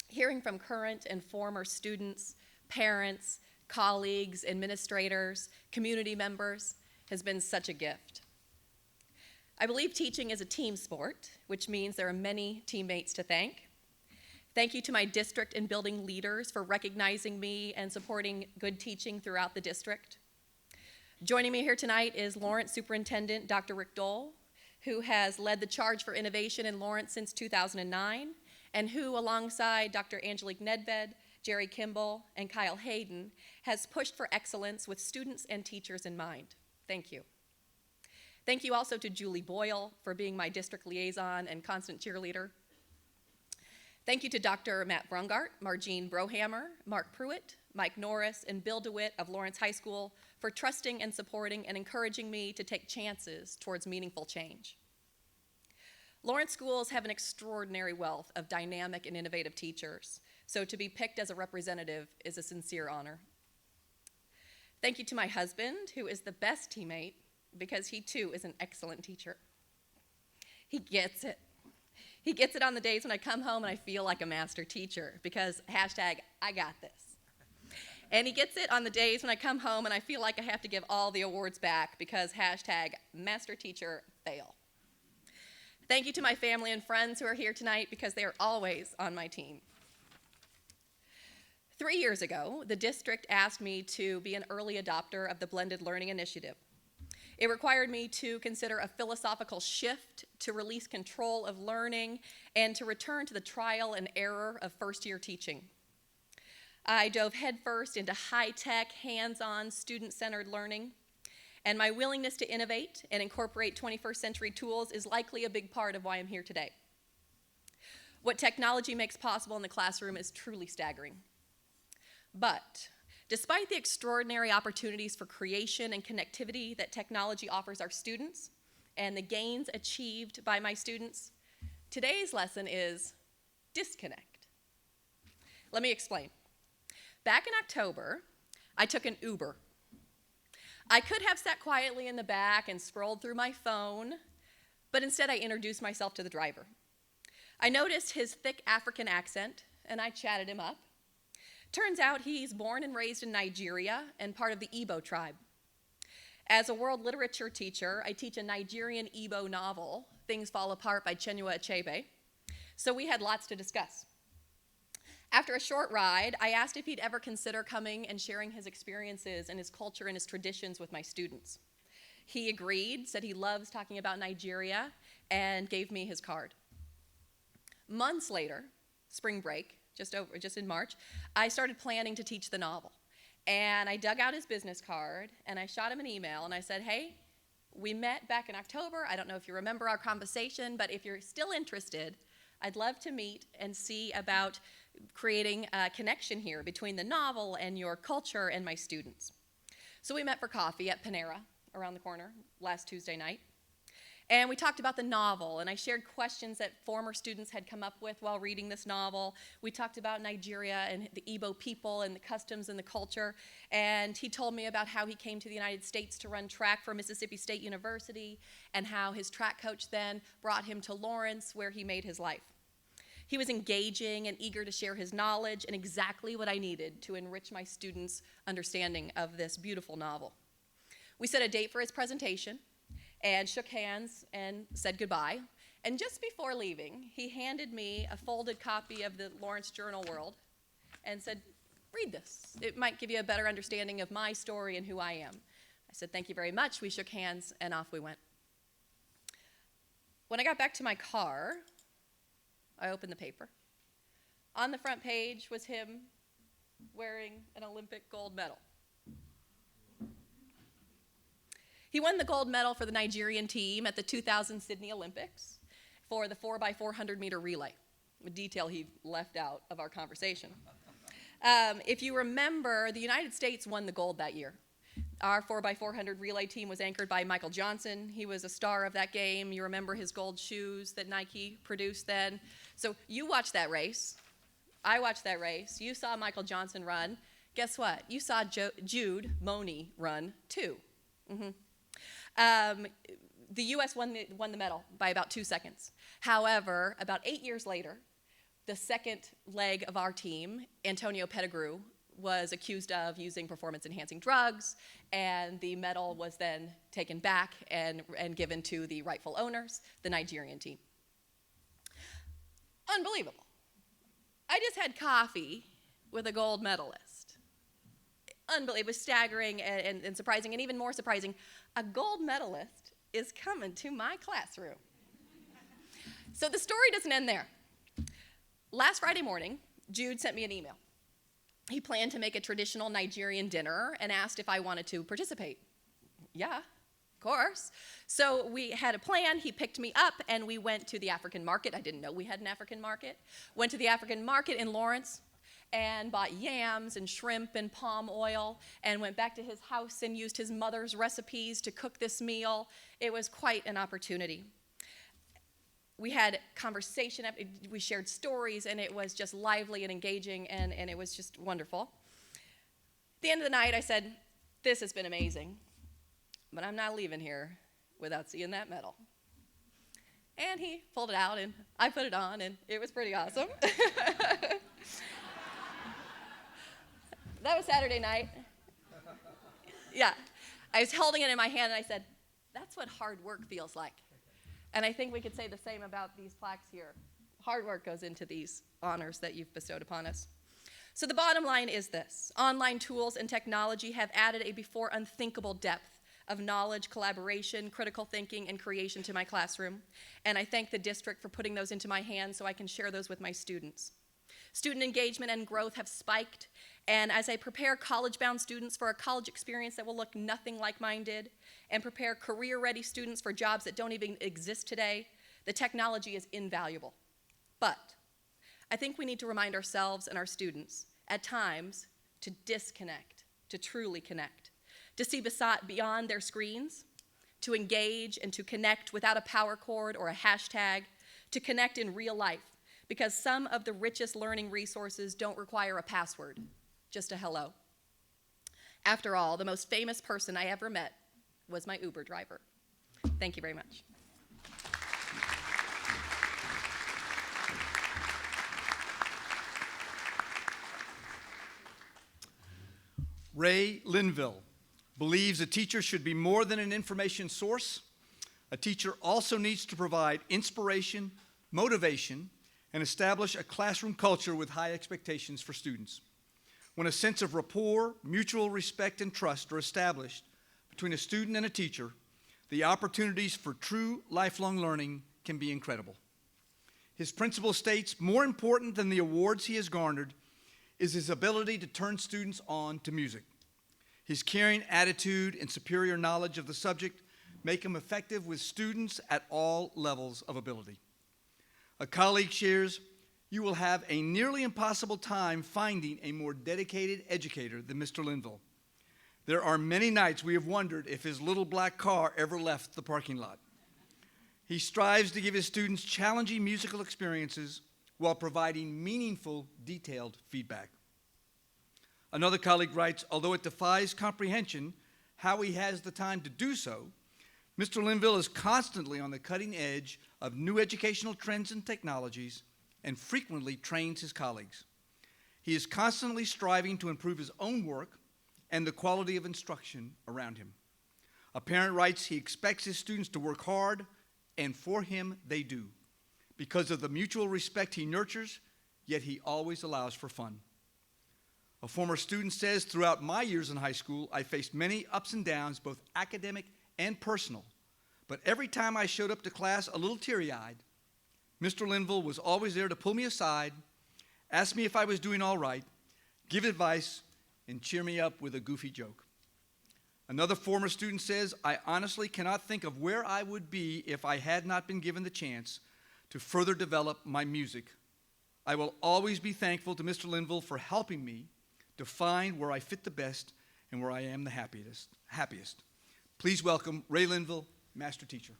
Hearing from current and former students, parents, colleagues, administrators, community members has been such a gift. I believe teaching is a team sport, which means there are many teammates to thank. Thank you to my district and building leaders for recognizing me and supporting good teaching throughout the district. Joining me here tonight is Lawrence Superintendent Dr. Rick Dole, who has led the charge for innovation in Lawrence since 2009, and who, alongside Dr. Angelique Nedved, Jerry Kimball, and Kyle Hayden, has pushed for excellence with students and teachers in mind. Thank you. Thank you also to Julie Boyle for being my district liaison and constant cheerleader. Thank you to Dr. Matt Brungart, Margene Brohammer, Mark Pruitt, Mike Norris, and Bill DeWitt of Lawrence High School for trusting and supporting and encouraging me to take chances towards meaningful change. Lawrence schools have an extraordinary wealth of dynamic and innovative teachers, so to be picked as a representative is a sincere honor. Thank you to my husband, who is the best teammate because he too is an excellent teacher. He gets it. He gets it on the days when I come home and I feel like a master teacher because hashtag I got this. And he gets it on the days when I come home and I feel like I have to give all the awards back because hashtag master teacher fail. Thank you to my family and friends who are here tonight because they are always on my team. 3 years ago, the district asked me to be an early adopter of the Blended Learning Initiative. It required me to consider a philosophical shift, to release control of learning, and to return to the trial and error of first-year teaching. I dove headfirst into high-tech, hands-on, student-centered learning, and my willingness to innovate and incorporate 21st century tools is likely a big part of why I'm here today. What technology makes possible in the classroom is truly staggering. But despite the extraordinary opportunities for creation and connectivity that technology offers our students and the gains achieved by my students, today's lesson is disconnect. Let me explain. Back in October, I took an Uber. I could have sat quietly in the back and scrolled through my phone, but instead I introduced myself to the driver. I noticed his thick African accent, and I chatted him up. Turns out he's born and raised in Nigeria and part of the Igbo tribe. As a world literature teacher, I teach a Nigerian Igbo novel, Things Fall Apart by Chinua Achebe, so we had lots to discuss. After a short ride, I asked if he'd ever consider coming and sharing his experiences and his culture and his traditions with my students. He agreed, said he loves talking about Nigeria, and gave me his card. Months later, spring break, just in March, I started planning to teach the novel. And I dug out his business card, and I shot him an email, and I said, hey, we met back in October. I don't know if you remember our conversation, but if you're still interested, I'd love to meet and see about creating a connection here between the novel and your culture and my students. So we met for coffee at Panera around the corner last Tuesday night. And we talked about the novel, and I shared questions that former students had come up with while reading this novel. We talked about Nigeria and the Igbo people and the customs and the culture. And he told me about how he came to the United States to run track for Mississippi State University and how his track coach then brought him to Lawrence, where he made his life. He was engaging and eager to share his knowledge and exactly what I needed to enrich my students' understanding of this beautiful novel. We set a date for his presentation and shook hands and said goodbye. And just before leaving, he handed me a folded copy of the Lawrence Journal World and said, read this. It might give you a better understanding of my story and who I am. I said, thank you very much. We shook hands and off we went. When I got back to my car, I opened the paper. On the front page was him wearing an Olympic gold medal. He won the gold medal for the Nigerian team at the 2000 Sydney Olympics for the 4x400 meter relay, a detail he left out of our conversation. If you remember, the United States won the gold that year. Our 4x400 relay team was anchored by Michael Johnson. He was a star of that game. You remember his gold shoes that Nike produced then. So you watched that race. I watched that race. You saw Michael Johnson run. Guess what? You saw Jude Money run too. The U.S. won the medal by about 2 seconds. However, about 8 years later, the second leg of our team, Antonio Pettigrew, was accused of using performance-enhancing drugs, and the medal was then taken back and given to the rightful owners, the Nigerian team. Unbelievable. I just had coffee with a gold medalist. Unbelievable. It was staggering and surprising, and even more surprising, a gold medalist is coming to my classroom. So the story doesn't end there. Last Friday morning, Jude sent me an email. He planned to make a traditional Nigerian dinner and asked if I wanted to participate. Yeah, of course. So we had a plan. He picked me up, and we went to the African market. I didn't know we had an African market. Went to the African market in Lawrence and bought yams and shrimp and palm oil and went back to his house and used his mother's recipes to cook this meal. It was quite an opportunity. We had conversation, we shared stories, and it was just lively and engaging, and it was just wonderful. At the end of the night, I said, this has been amazing, but I'm not leaving here without seeing that medal. And he pulled it out, and I put it on, and it was pretty awesome. That was Saturday night. Yeah. I was holding it in my hand, and I said, that's what hard work feels like. And I think we could say the same about these plaques here. Hard work goes into these honors that you've bestowed upon us. So the bottom line is this: online tools and technology have added a before unthinkable depth of knowledge, collaboration, critical thinking, and creation to my classroom. And I thank the district for putting those into my hands so I can share those with my students. Student engagement and growth have spiked, and as I prepare college-bound students for a college experience that will look nothing like mine did, and prepare career-ready students for jobs that don't even exist today, the technology is invaluable. But I think we need to remind ourselves and our students, at times, to disconnect, to truly connect, to see beyond their screens, to engage and to connect without a power cord or a hashtag, to connect in real life, because some of the richest learning resources don't require a password, just a hello. After all, the most famous person I ever met was my Uber driver. Thank you very much. Ray Linville believes a teacher should be more than an information source. A teacher also needs to provide inspiration, motivation, and establish a classroom culture with high expectations for students. When a sense of rapport, mutual respect, and trust are established between a student and a teacher, the opportunities for true lifelong learning can be incredible. His principal states, more important than the awards he has garnered is his ability to turn students on to music. His caring attitude and superior knowledge of the subject make him effective with students at all levels of ability. A colleague shares, "You will have a nearly impossible time finding a more dedicated educator than Mr. Linville. There are many nights we have wondered if his little black car ever left the parking lot." He strives to give his students challenging musical experiences while providing meaningful, detailed feedback. Another colleague writes, "Although it defies comprehension how he has the time to do so, Mr. Linville is constantly on the cutting edge of new educational trends and technologies and frequently trains his colleagues. He is constantly striving to improve his own work and the quality of instruction around him." A parent writes, "He expects his students to work hard, and for him they do. Because of the mutual respect he nurtures, yet he always allows for fun." A former student says, "Throughout my years in high school, I faced many ups and downs, both academic and personal. But every time I showed up to class a little teary-eyed, Mr. Linville was always there to pull me aside, ask me if I was doing all right, give advice, and cheer me up with a goofy joke." Another former student says, "I honestly cannot think of where I would be if I had not been given the chance to further develop my music. I will always be thankful to Mr. Linville for helping me to find where I fit the best and where I am the happiest. Please welcome Ray Linville, Master Teacher.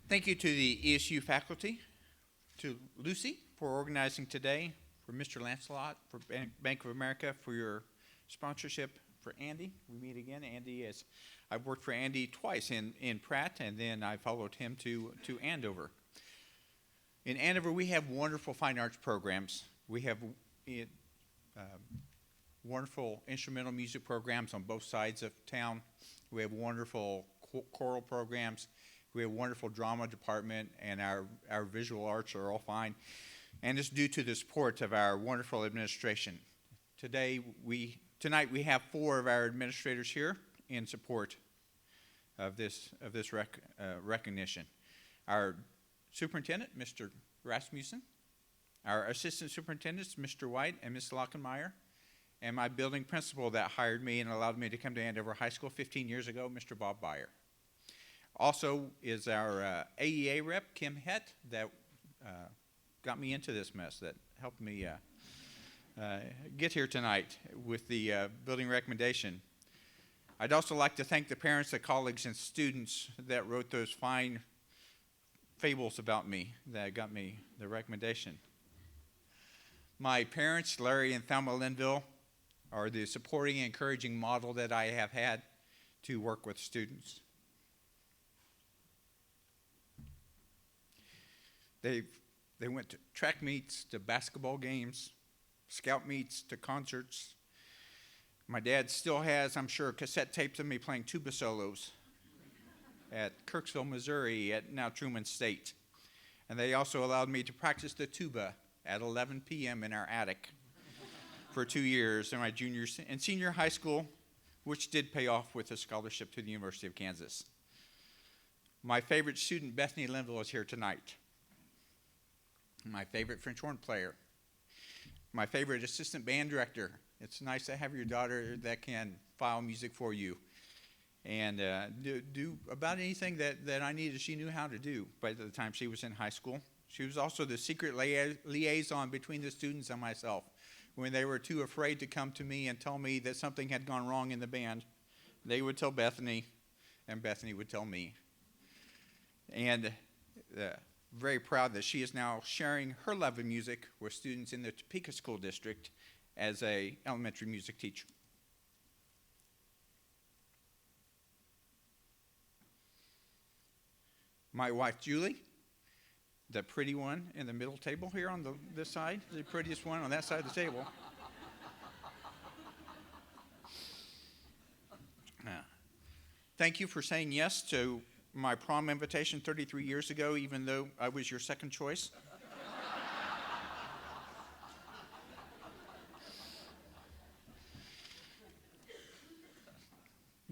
Thank you to the ESU faculty, to Lucy for organizing today, for Mr. Lancelot, for Bank of America for your sponsorship, for Andy. We meet again. Andy is, I've worked for Andy twice in Pratt, and then I followed him to Andover. In Andover, we have wonderful fine arts programs. We have wonderful instrumental music programs on both sides of town. We have wonderful choral programs. We have a wonderful drama department, and our visual arts are all fine. And it's due to the support of our wonderful administration. Tonight we have 4 of our administrators here in support of this recognition. Our superintendent, Mr. Rasmussen, our assistant superintendents, Mr. White and Ms. Lockenmeyer, and my building principal that hired me and allowed me to come to Andover High School 15 years ago, Mr. Bob Byer. Also is our AEA rep, Kim Hett, that got me into this mess, that helped me get here tonight with the building recommendation. I'd also like to thank the parents, the colleagues, and students that wrote those fine fables about me that got me the recommendation. My parents, Larry and Thelma Linville, are the supporting and encouraging model that I have had to work with students. They went to track meets, to basketball games, scout meets to concerts. My dad still has, I'm sure, cassette tapes of me playing tuba solos at Kirksville, Missouri, at now Truman State. And they also allowed me to practice the tuba at 11 p.m. in our attic for 2 years in my junior and senior high school, which did pay off with a scholarship to the University of Kansas. My favorite student, Bethany Linville, is here tonight. My favorite French horn player. My favorite assistant band director. It's nice to have your daughter that can file music for you and do about anything that I needed. She knew how to do by the time she was in high school. She was also the secret liaison between the students and myself. When they were too afraid to come to me and tell me that something had gone wrong in the band, they would tell Bethany, and Bethany would tell me. And very proud that she is now sharing her love of music with students in the Topeka School District as a elementary music teacher. My wife, Julie, the pretty one in the middle table here on this side, the prettiest one on that side of the table. Thank you for saying yes to my prom invitation 33 years ago, even though I was your second choice.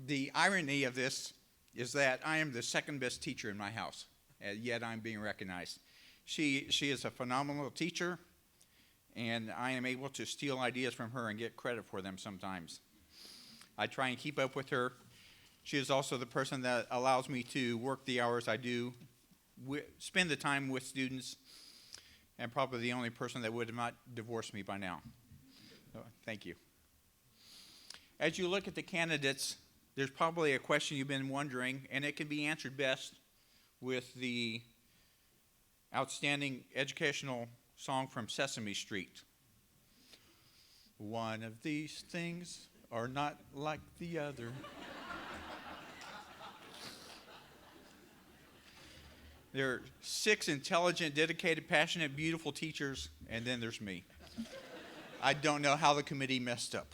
The irony of this is that I am the second best teacher in my house, yet I'm being recognized. She is a phenomenal teacher, and I am able to steal ideas from her and get credit for them sometimes. I try and keep up with her. She is also the person that allows me to work the hours I do, spend the time with students, and probably the only person that would have not divorced me by now. So, thank you. As you look at the candidates, there's probably a question you've been wondering, and it can be answered best with the outstanding educational song from Sesame Street. One of these things are not like the other. There are 6 intelligent, dedicated, passionate, beautiful teachers, and then there's me. I don't know how the committee messed up.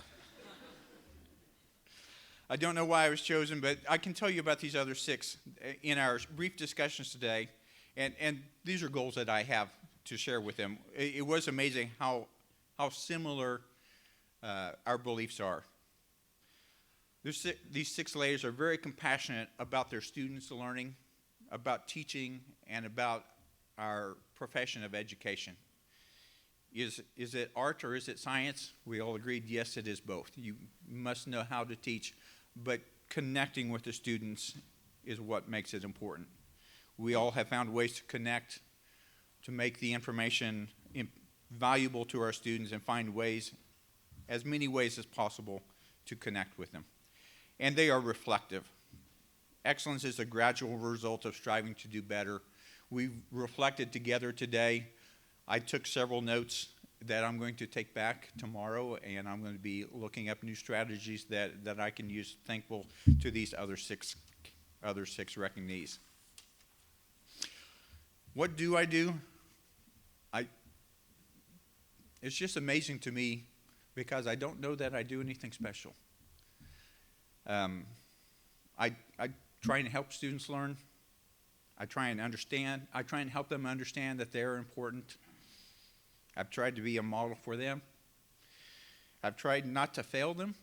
I don't know why I was chosen, but I can tell you about these other 6 in our brief discussions today, and these are goals that I have to share with them. It was amazing how similar our beliefs are. These 6 ladies are very compassionate about their students' learning, about teaching, and about our profession of education. Is it art or is it science? We all agreed, yes, it is both. You must know how to teach, but connecting with the students is what makes it important. We all have found ways to connect, to make the information valuable to our students, and find ways, as many ways as possible, to connect with them. And they are reflective. Excellence is a gradual result of striving to do better. We've reflected together today. I took several notes that I'm going to take back tomorrow, and I'm going to be looking up new strategies that I can use, thankful to these other six recognees. What do? It's just amazing to me because I don't know that I do anything special. I try and help students learn. I try and understand. I try and help them understand that they're important. I've tried to be a model for them. I've tried not to fail them.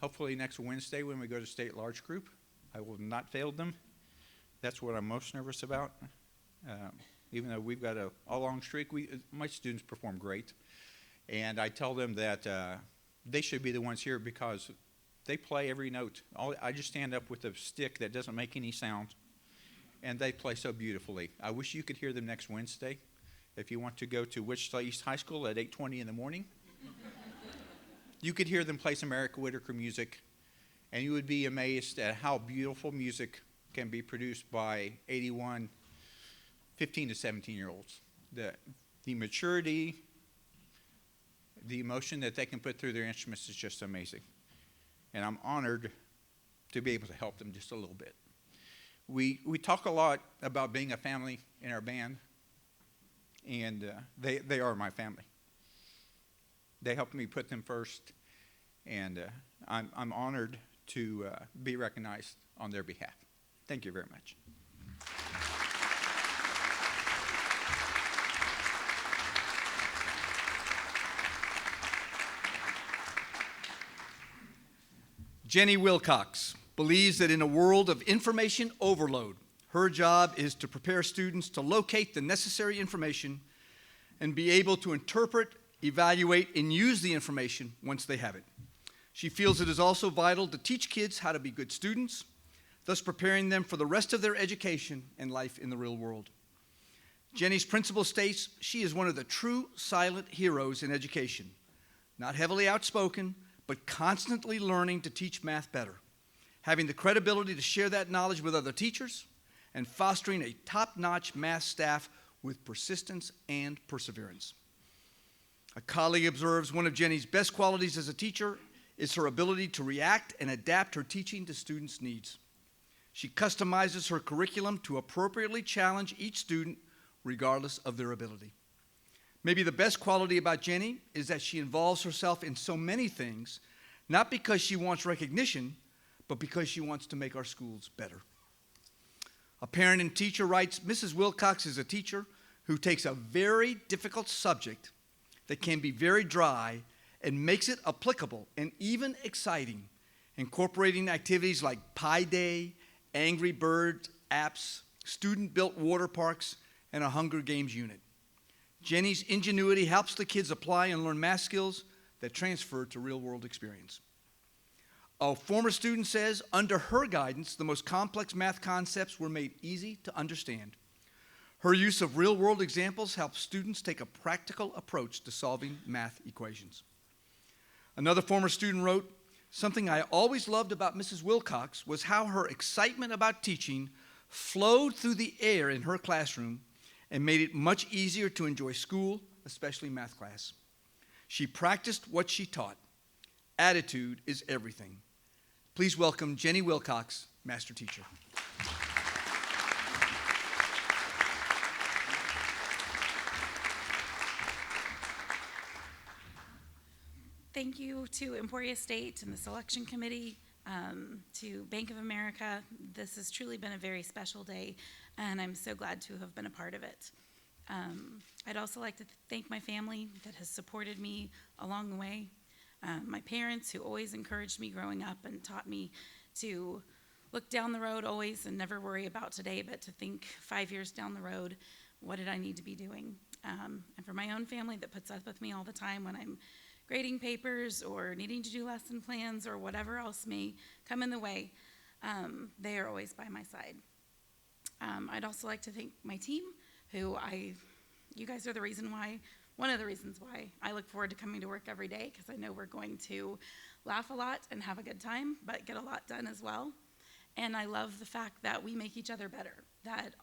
Hopefully next Wednesday when we go to state large group, I will not fail them. That's what I'm most nervous about. Even though we've got a long streak, my students perform great. And I tell them that they should be the ones here because they play every note. I just stand up with a stick that doesn't make any sound, and they play so beautifully. I wish you could hear them next Wednesday. If you want to go to Wichita East High School at 8:20 in the morning, you could hear them play some Eric Whitaker music, and you would be amazed at how beautiful music can be produced by 81 15 to 17-year-olds. The maturity, the emotion that they can put through their instruments is just amazing. And I'm honored to be able to help them just a little bit. We talk a lot about being a family in our band, and they are my family. They helped me put them first, and I'm honored to be recognized on their behalf. Thank you very much. Jenny Wilcox believes that in a world of information overload, her job is to prepare students to locate the necessary information and be able to interpret, evaluate, and use the information once they have it. She feels it is also vital to teach kids how to be good students, thus preparing them for the rest of their education and life in the real world. Jenny's principal states she is one of the true silent heroes in education, not heavily outspoken, but constantly learning to teach math better, having the credibility to share that knowledge with other teachers, and fostering a top-notch math staff with persistence and perseverance. A colleague observes one of Jenny's best qualities as a teacher is her ability to react and adapt her teaching to students' needs. She customizes her curriculum to appropriately challenge each student regardless of their ability. Maybe the best quality about Jenny is that she involves herself in so many things, not because she wants recognition, but because she wants to make our schools better. A parent and teacher writes, Mrs. Wilcox is a teacher who takes a very difficult subject that can be very dry and makes it applicable and even exciting, incorporating activities like Pi Day, Angry Bird apps, student-built water parks, and a Hunger Games unit. Jenny's ingenuity helps the kids apply and learn math skills that transfer to real-world experience. A former student says, under her guidance, the most complex math concepts were made easy to understand. Her use of real-world examples helps students take a practical approach to solving math equations. Another former student wrote, something I always loved about Mrs. Wilcox was how her excitement about teaching flowed through the air in her classroom and made it much easier to enjoy school, especially math class. She practiced what she taught. Attitude is everything. Please welcome Jenny Wilcox, Master Teacher. Thank you to Emporia State and the selection committee, to Bank of America. This has truly been a very special day, and I'm so glad to have been a part of it. I'd also like to thank my family that has supported me along the way. My parents who always encouraged me growing up and taught me to look down the road always and never worry about today, but to think 5 years down the road, what did I need to be doing? And for my own family that puts up with me all the time when I'm grading papers or needing to do lesson plans or whatever else may come in the way, they are always by my side. I'd also like to thank my team, you guys are one of the reasons why I look forward to coming to work every day, because I know we're going to laugh a lot and have a good time, but get a lot done as well. And I love the fact that we make each other better, that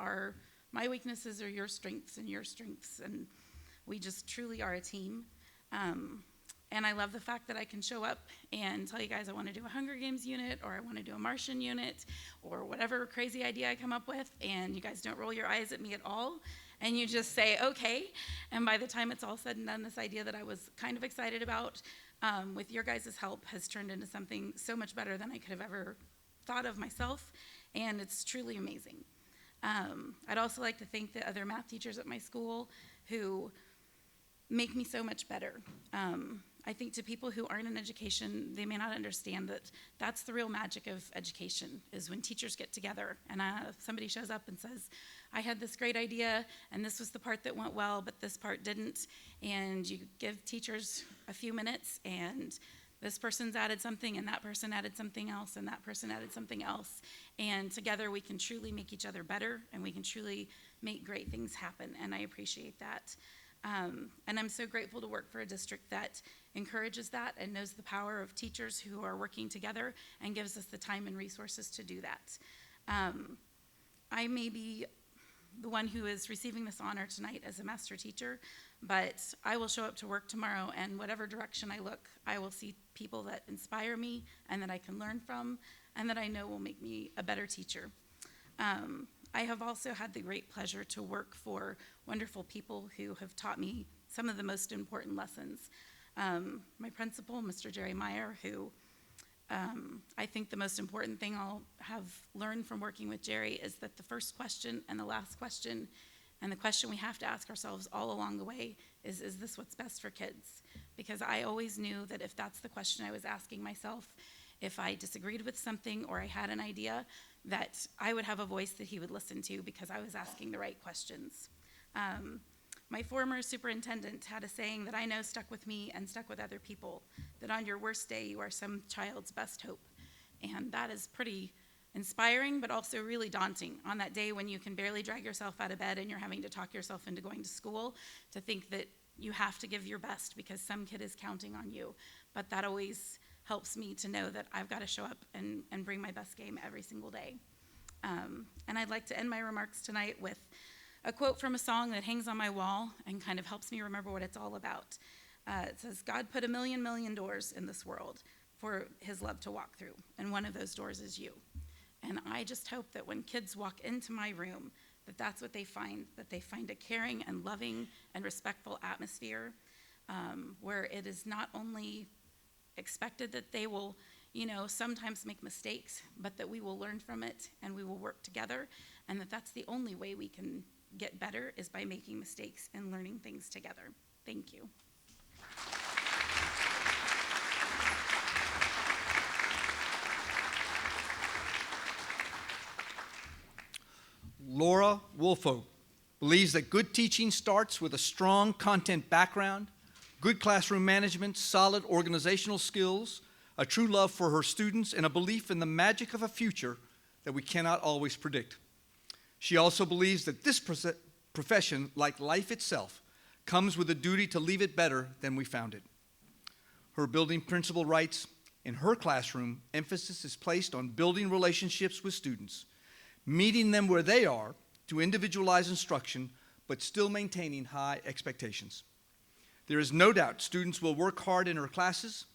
my weaknesses are your strengths, and we just truly are a team. And I love the fact that I can show up and tell you guys I want to do a Hunger Games unit, or I want to do a Martian unit, or whatever crazy idea I come up with, and you guys don't roll your eyes at me at all, and you just say, okay. And by the time it's all said and done, this idea that I was kind of excited about, with your guys' help, has turned into something so much better than I could have ever thought of myself, and it's truly amazing. I'd also like to thank the other math teachers at my school who make me so much better. I think to people who aren't in education, they may not understand that that's the real magic of education, is when teachers get together and somebody shows up and says, I had this great idea and this was the part that went well, but this part didn't. And you give teachers a few minutes and this person's added something and that person added something else and that person added something else. And together we can truly make each other better and we can truly make great things happen. And I appreciate that. And I'm so grateful to work for a district that encourages that and knows the power of teachers who are working together and gives us the time and resources to do that. I may be the one who is receiving this honor tonight as a master teacher, but I will show up to work tomorrow, and whatever direction I look, I will see people that inspire me and that I can learn from and that I know will make me a better teacher. I have also had the great pleasure to work for wonderful people who have taught me some of the most important lessons. My principal, Mr. Jerry Meyer, who I think the most important thing I'll have learned from working with Jerry is that the first question and the last question and the question we have to ask ourselves all along the way is this what's best for kids? Because I always knew that if that's the question I was asking myself, if I disagreed with something or I had an idea, that I would have a voice that he would listen to because I was asking the right questions. My former superintendent had a saying that I know stuck with me and stuck with other people, that on your worst day, you are some child's best hope. And that is pretty inspiring, but also really daunting on that day when you can barely drag yourself out of bed and you're having to talk yourself into going to school, to think that you have to give your best because some kid is counting on you. But that always helps me to know that I've got to show up and bring my best game every single day. And I'd like to end my remarks tonight with a quote from a song that hangs on my wall and kind of helps me remember what it's all about. It says, "God put a million doors in this world for his love to walk through, and one of those doors is you." And I just hope that when kids walk into my room, that that's what they find, that they find a caring and loving and respectful atmosphere, where it is not only expected that they will, sometimes make mistakes, but that we will learn from it and we will work together, and that that's the only way we can get better is by making mistakes and learning things together. Thank you. Laura Woolfolk believes that good teaching starts with a strong content background, good classroom management, solid organizational skills, a true love for her students, and a belief in the magic of a future that we cannot always predict. She also believes that this profession, like life itself, comes with a duty to leave it better than we found it. Her building principal writes, "In her classroom, emphasis is placed on building relationships with students, meeting them where they are to individualize instruction, but still maintaining high expectations. There is no doubt students will work hard in her classes,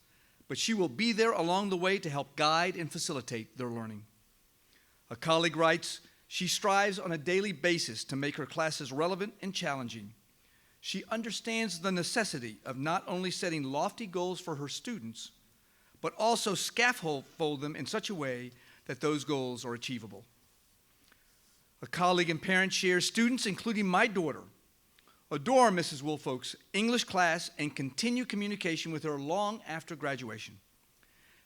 but she will be there along the way to help guide and facilitate their learning." A colleague writes, "She strives on a daily basis to make her classes relevant and challenging. She understands the necessity of not only setting lofty goals for her students, but also scaffold them in such a way that those goals are achievable." A colleague and parent shares, "Students, including my daughter, adore Mrs. Woolfolk's English class and continue communication with her long after graduation.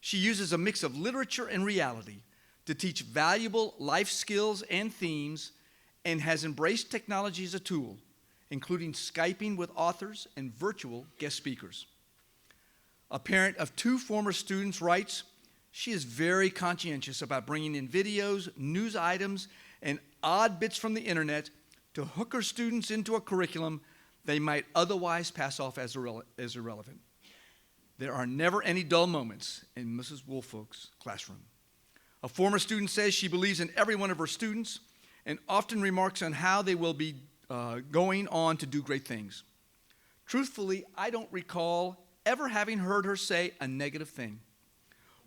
She uses a mix of literature and reality to teach valuable life skills and themes, and has embraced technology as a tool, including Skyping with authors and virtual guest speakers." A parent of 2 former students writes, "She is very conscientious about bringing in videos, news items, and odd bits from the internet to hook her students into a curriculum they might otherwise pass off as irrelevant. There are never any dull moments in Mrs. Woolfolk's classroom." A former student says she believes in every one of her students and often remarks on how they will be going on to do great things. Truthfully, I don't recall ever having heard her say a negative thing.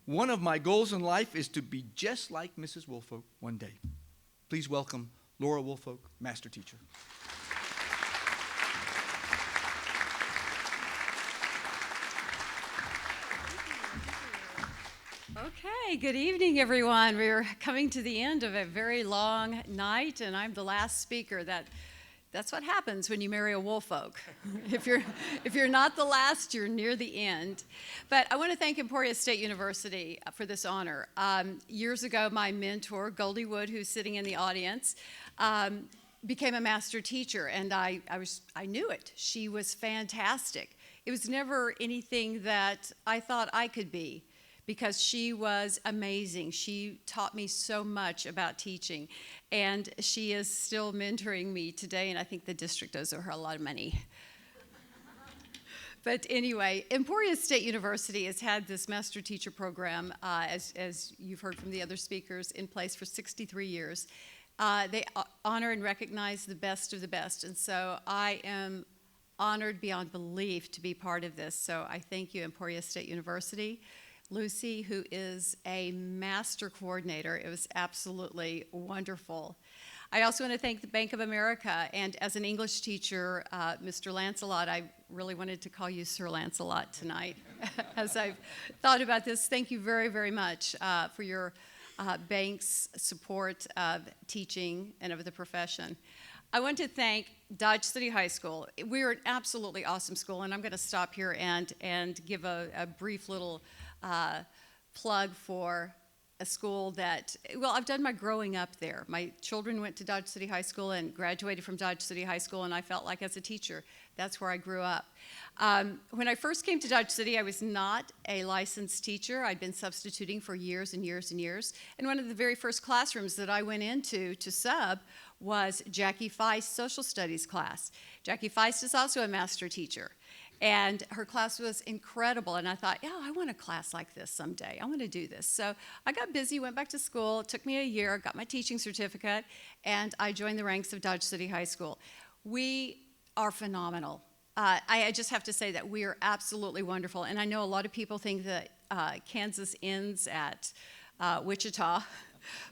One of my goals in life is to be just like Mrs. Woolfolk one day. Please welcome Laura Woolfolk, Master Teacher. Okay, good evening, everyone. We're coming to the end of a very long night, and I'm the last speaker. That's what happens when you marry a Woolfolk. If you're not the last, you're near the end. But I want to thank Emporia State University for this honor. Years ago, my mentor, Goldie Wood, who's sitting in the audience, became a master teacher, and I knew it. She was fantastic. It was never anything that I thought I could be, because she was amazing. She taught me so much about teaching, and she is still mentoring me today, and I think the district owes her a lot of money. But anyway, Emporia State University has had this master teacher program, as you've heard from the other speakers, in place for 63 years. They honor and recognize the best of the best, and so I am honored beyond belief to be part of this. So I thank you, Emporia State University. Lucy, who is a master coordinator. It was absolutely wonderful. I also want to thank the Bank of America, and as an English teacher, Mr. Lancelot, I really wanted to call you Sir Lancelot tonight. As I've thought about this, thank you very, very much for your bank's support of teaching and of the profession. I want to thank Dodge City High School. We're an absolutely awesome school, and I'm going to stop here and give a brief little plug for a school that, well, I've done my growing up there. My children went to Dodge City High School and graduated from Dodge City High School, and I felt like as a teacher, that's where I grew up. When I first came to Dodge City, I was not a licensed teacher. I'd been substituting for years and years and years. And one of the very first classrooms that I went into to sub was Jackie Feist's social studies class. Jackie Feist is also a master teacher. And her class was incredible, and I thought, yeah, I want a class like this someday. I want to do this. So I got busy, went back to school. It took me a year, got my teaching certificate, and I joined the ranks of Dodge City High School. We are phenomenal. I just have to say that we are absolutely wonderful, and I know a lot of people think that Kansas ends at Wichita.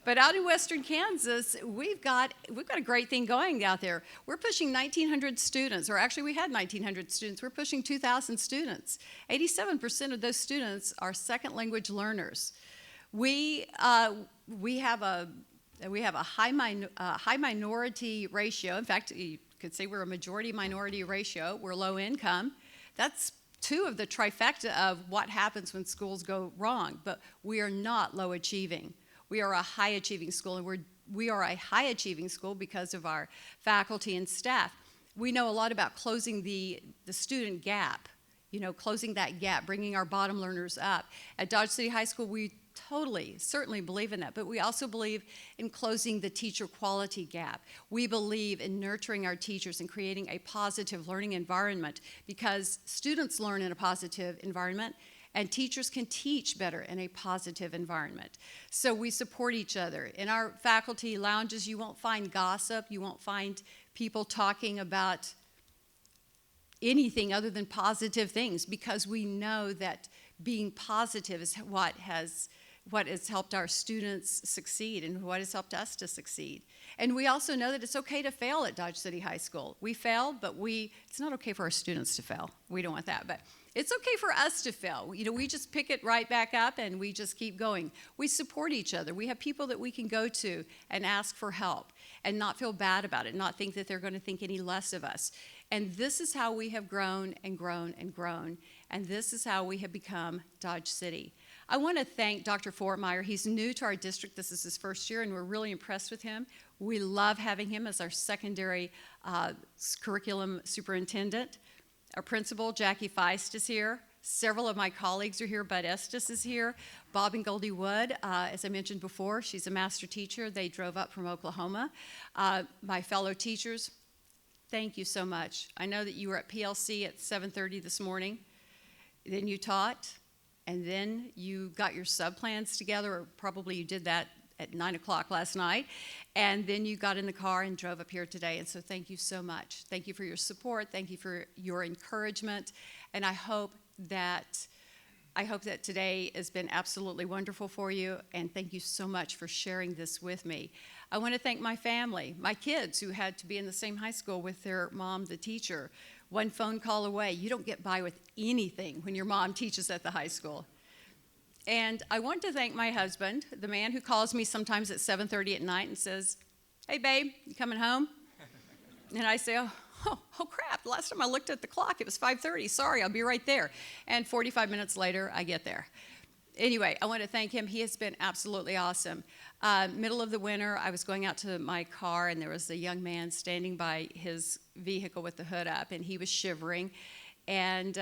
But out in western Kansas, we've got a great thing going out there. We're pushing 1,900 students, or actually we had 1,900 students. We're pushing 2,000 students. 87% of those students are second language learners. We have a high minority ratio. In fact, you could say we're a majority minority ratio. We're low income. That's two of the trifecta of what happens when schools go wrong. But we are not low achieving. We are a high-achieving school, and we are a high-achieving school because of our faculty and staff. We know a lot about closing the student gap, closing that gap, bringing our bottom learners up. At Dodge City High School, we certainly believe in that, but we also believe in closing the teacher quality gap. We believe in nurturing our teachers and creating a positive learning environment, because students learn in a positive environment, and teachers can teach better in a positive environment. So we support each other. In our faculty lounges, you won't find gossip. You won't find people talking about anything other than positive things, because we know that being positive is what has helped our students succeed and what has helped us to succeed. And we also know that it's okay to fail at Dodge City High School. We failed, but it's not okay for our students to fail. We don't want that, but it's okay for us to fail. We just pick it right back up and we just keep going. We support each other. We have people that we can go to and ask for help and not feel bad about it, not think that they're going to think any less of us. And this is how we have grown and grown and grown. And this is how we have become Dodge City. I want to thank Dr. Fortmeyer. He's new to our district. This is his first year, and we're really impressed with him. We love having him as our secondary curriculum superintendent. Our principal, Jackie Feist, is here. Several of my colleagues are here. Bud Estes is here. Bob and Goldie Wood, as I mentioned before, she's a master teacher. They drove up from Oklahoma. My fellow teachers, thank you so much. I know that you were at PLC at 7:30 this morning. Then you taught, and then you got your sub-plans together, or probably you did that at 9 o'clock last night, and then you got in the car and drove up here today, and so thank you so much. Thank you for your support. Thank you for your encouragement, and I hope that today has been absolutely wonderful for you, and thank you so much for sharing this with me. I want to thank my family, my kids who had to be in the same high school with their mom, the teacher. One phone call away. You don't get by with anything when your mom teaches at the high school. And I want to thank my husband, the man who calls me sometimes at 7:30 at night and says, "Hey, babe, you coming home?" And I say, oh crap, last time I looked at the clock, it was 5:30. Sorry, I'll be right there. And 45 minutes later, I get there. Anyway, I want to thank him. He has been absolutely awesome. Middle of the winter, I was going out to my car, and there was a young man standing by his vehicle with the hood up, and he was shivering, and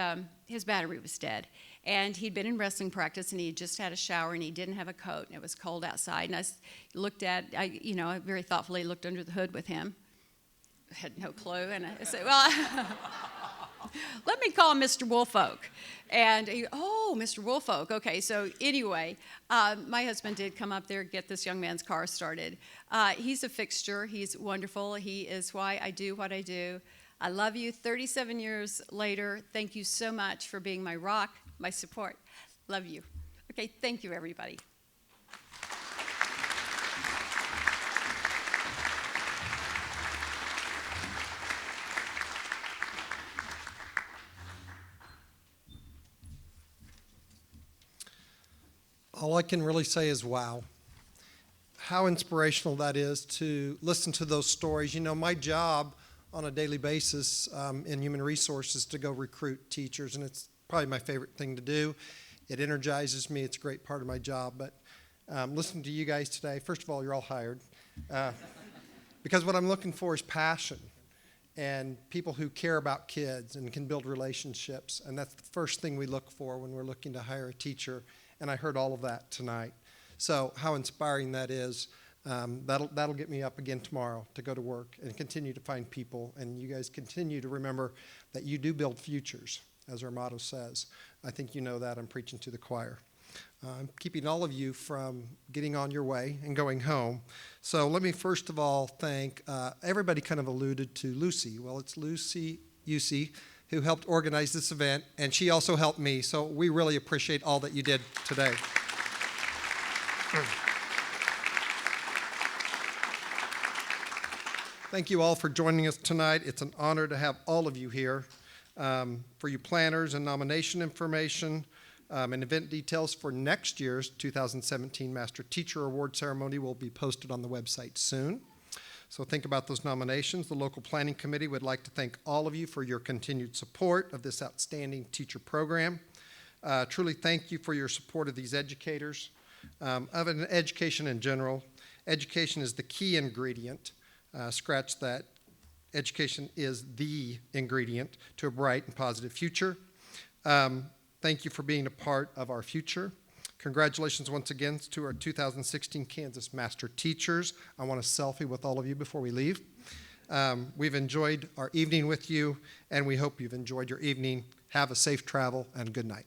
his battery was dead. And he'd been in wrestling practice, and he had just had a shower, and he didn't have a coat, and it was cold outside. And I very thoughtfully looked under the hood with him. I had no clue, and I said, well, let me call Mr. Woolfolk. And Mr. Woolfolk. Okay, so anyway, my husband did come up there, get this young man's car started. He's a fixture. He's wonderful. He is why I do what I do. I love you. 37 years later, thank you so much for being my rock, my support. Love you. Okay, thank you, everybody. All I can really say is wow. How inspirational that is to listen to those stories. You know, my job on a daily basis in human resources to go recruit teachers, and it's probably my favorite thing to do. It energizes me. It's a great part of my job. But listening to you guys today, first of all, you're all hired. Because what I'm looking for is passion and people who care about kids and can build relationships. And that's the first thing we look for when we're looking to hire a teacher. And I heard all of that tonight. So how inspiring that is. That'll get me up again tomorrow to go to work and continue to find people. And you guys continue to remember that you do build futures, as our motto says. I think you know that. I'm preaching to the choir. I'm keeping all of you from getting on your way and going home. So let me first of all thank, everybody kind of alluded to Lucy. Well, it's Lucy Yusi who helped organize this event, and she also helped me. So we really appreciate all that you did today. Thank you all for joining us tonight. It's an honor to have all of you here. For you planners and nomination information and event details for next year's 2017 Master Teacher Award Ceremony will be posted on the website soon. So think about those nominations. The local planning committee would like to thank all of you for your continued support of this outstanding teacher program. Truly thank you for your support of these educators, of an education in general. Education is the key ingredient. Scratch that. Education is the ingredient to a bright and positive future. Thank you for being a part of our future. Congratulations once again to our 2016 Kansas Master Teachers. I want a selfie with all of you before we leave. We've enjoyed our evening with you, and we hope you've enjoyed your evening. Have a safe travel, and good night.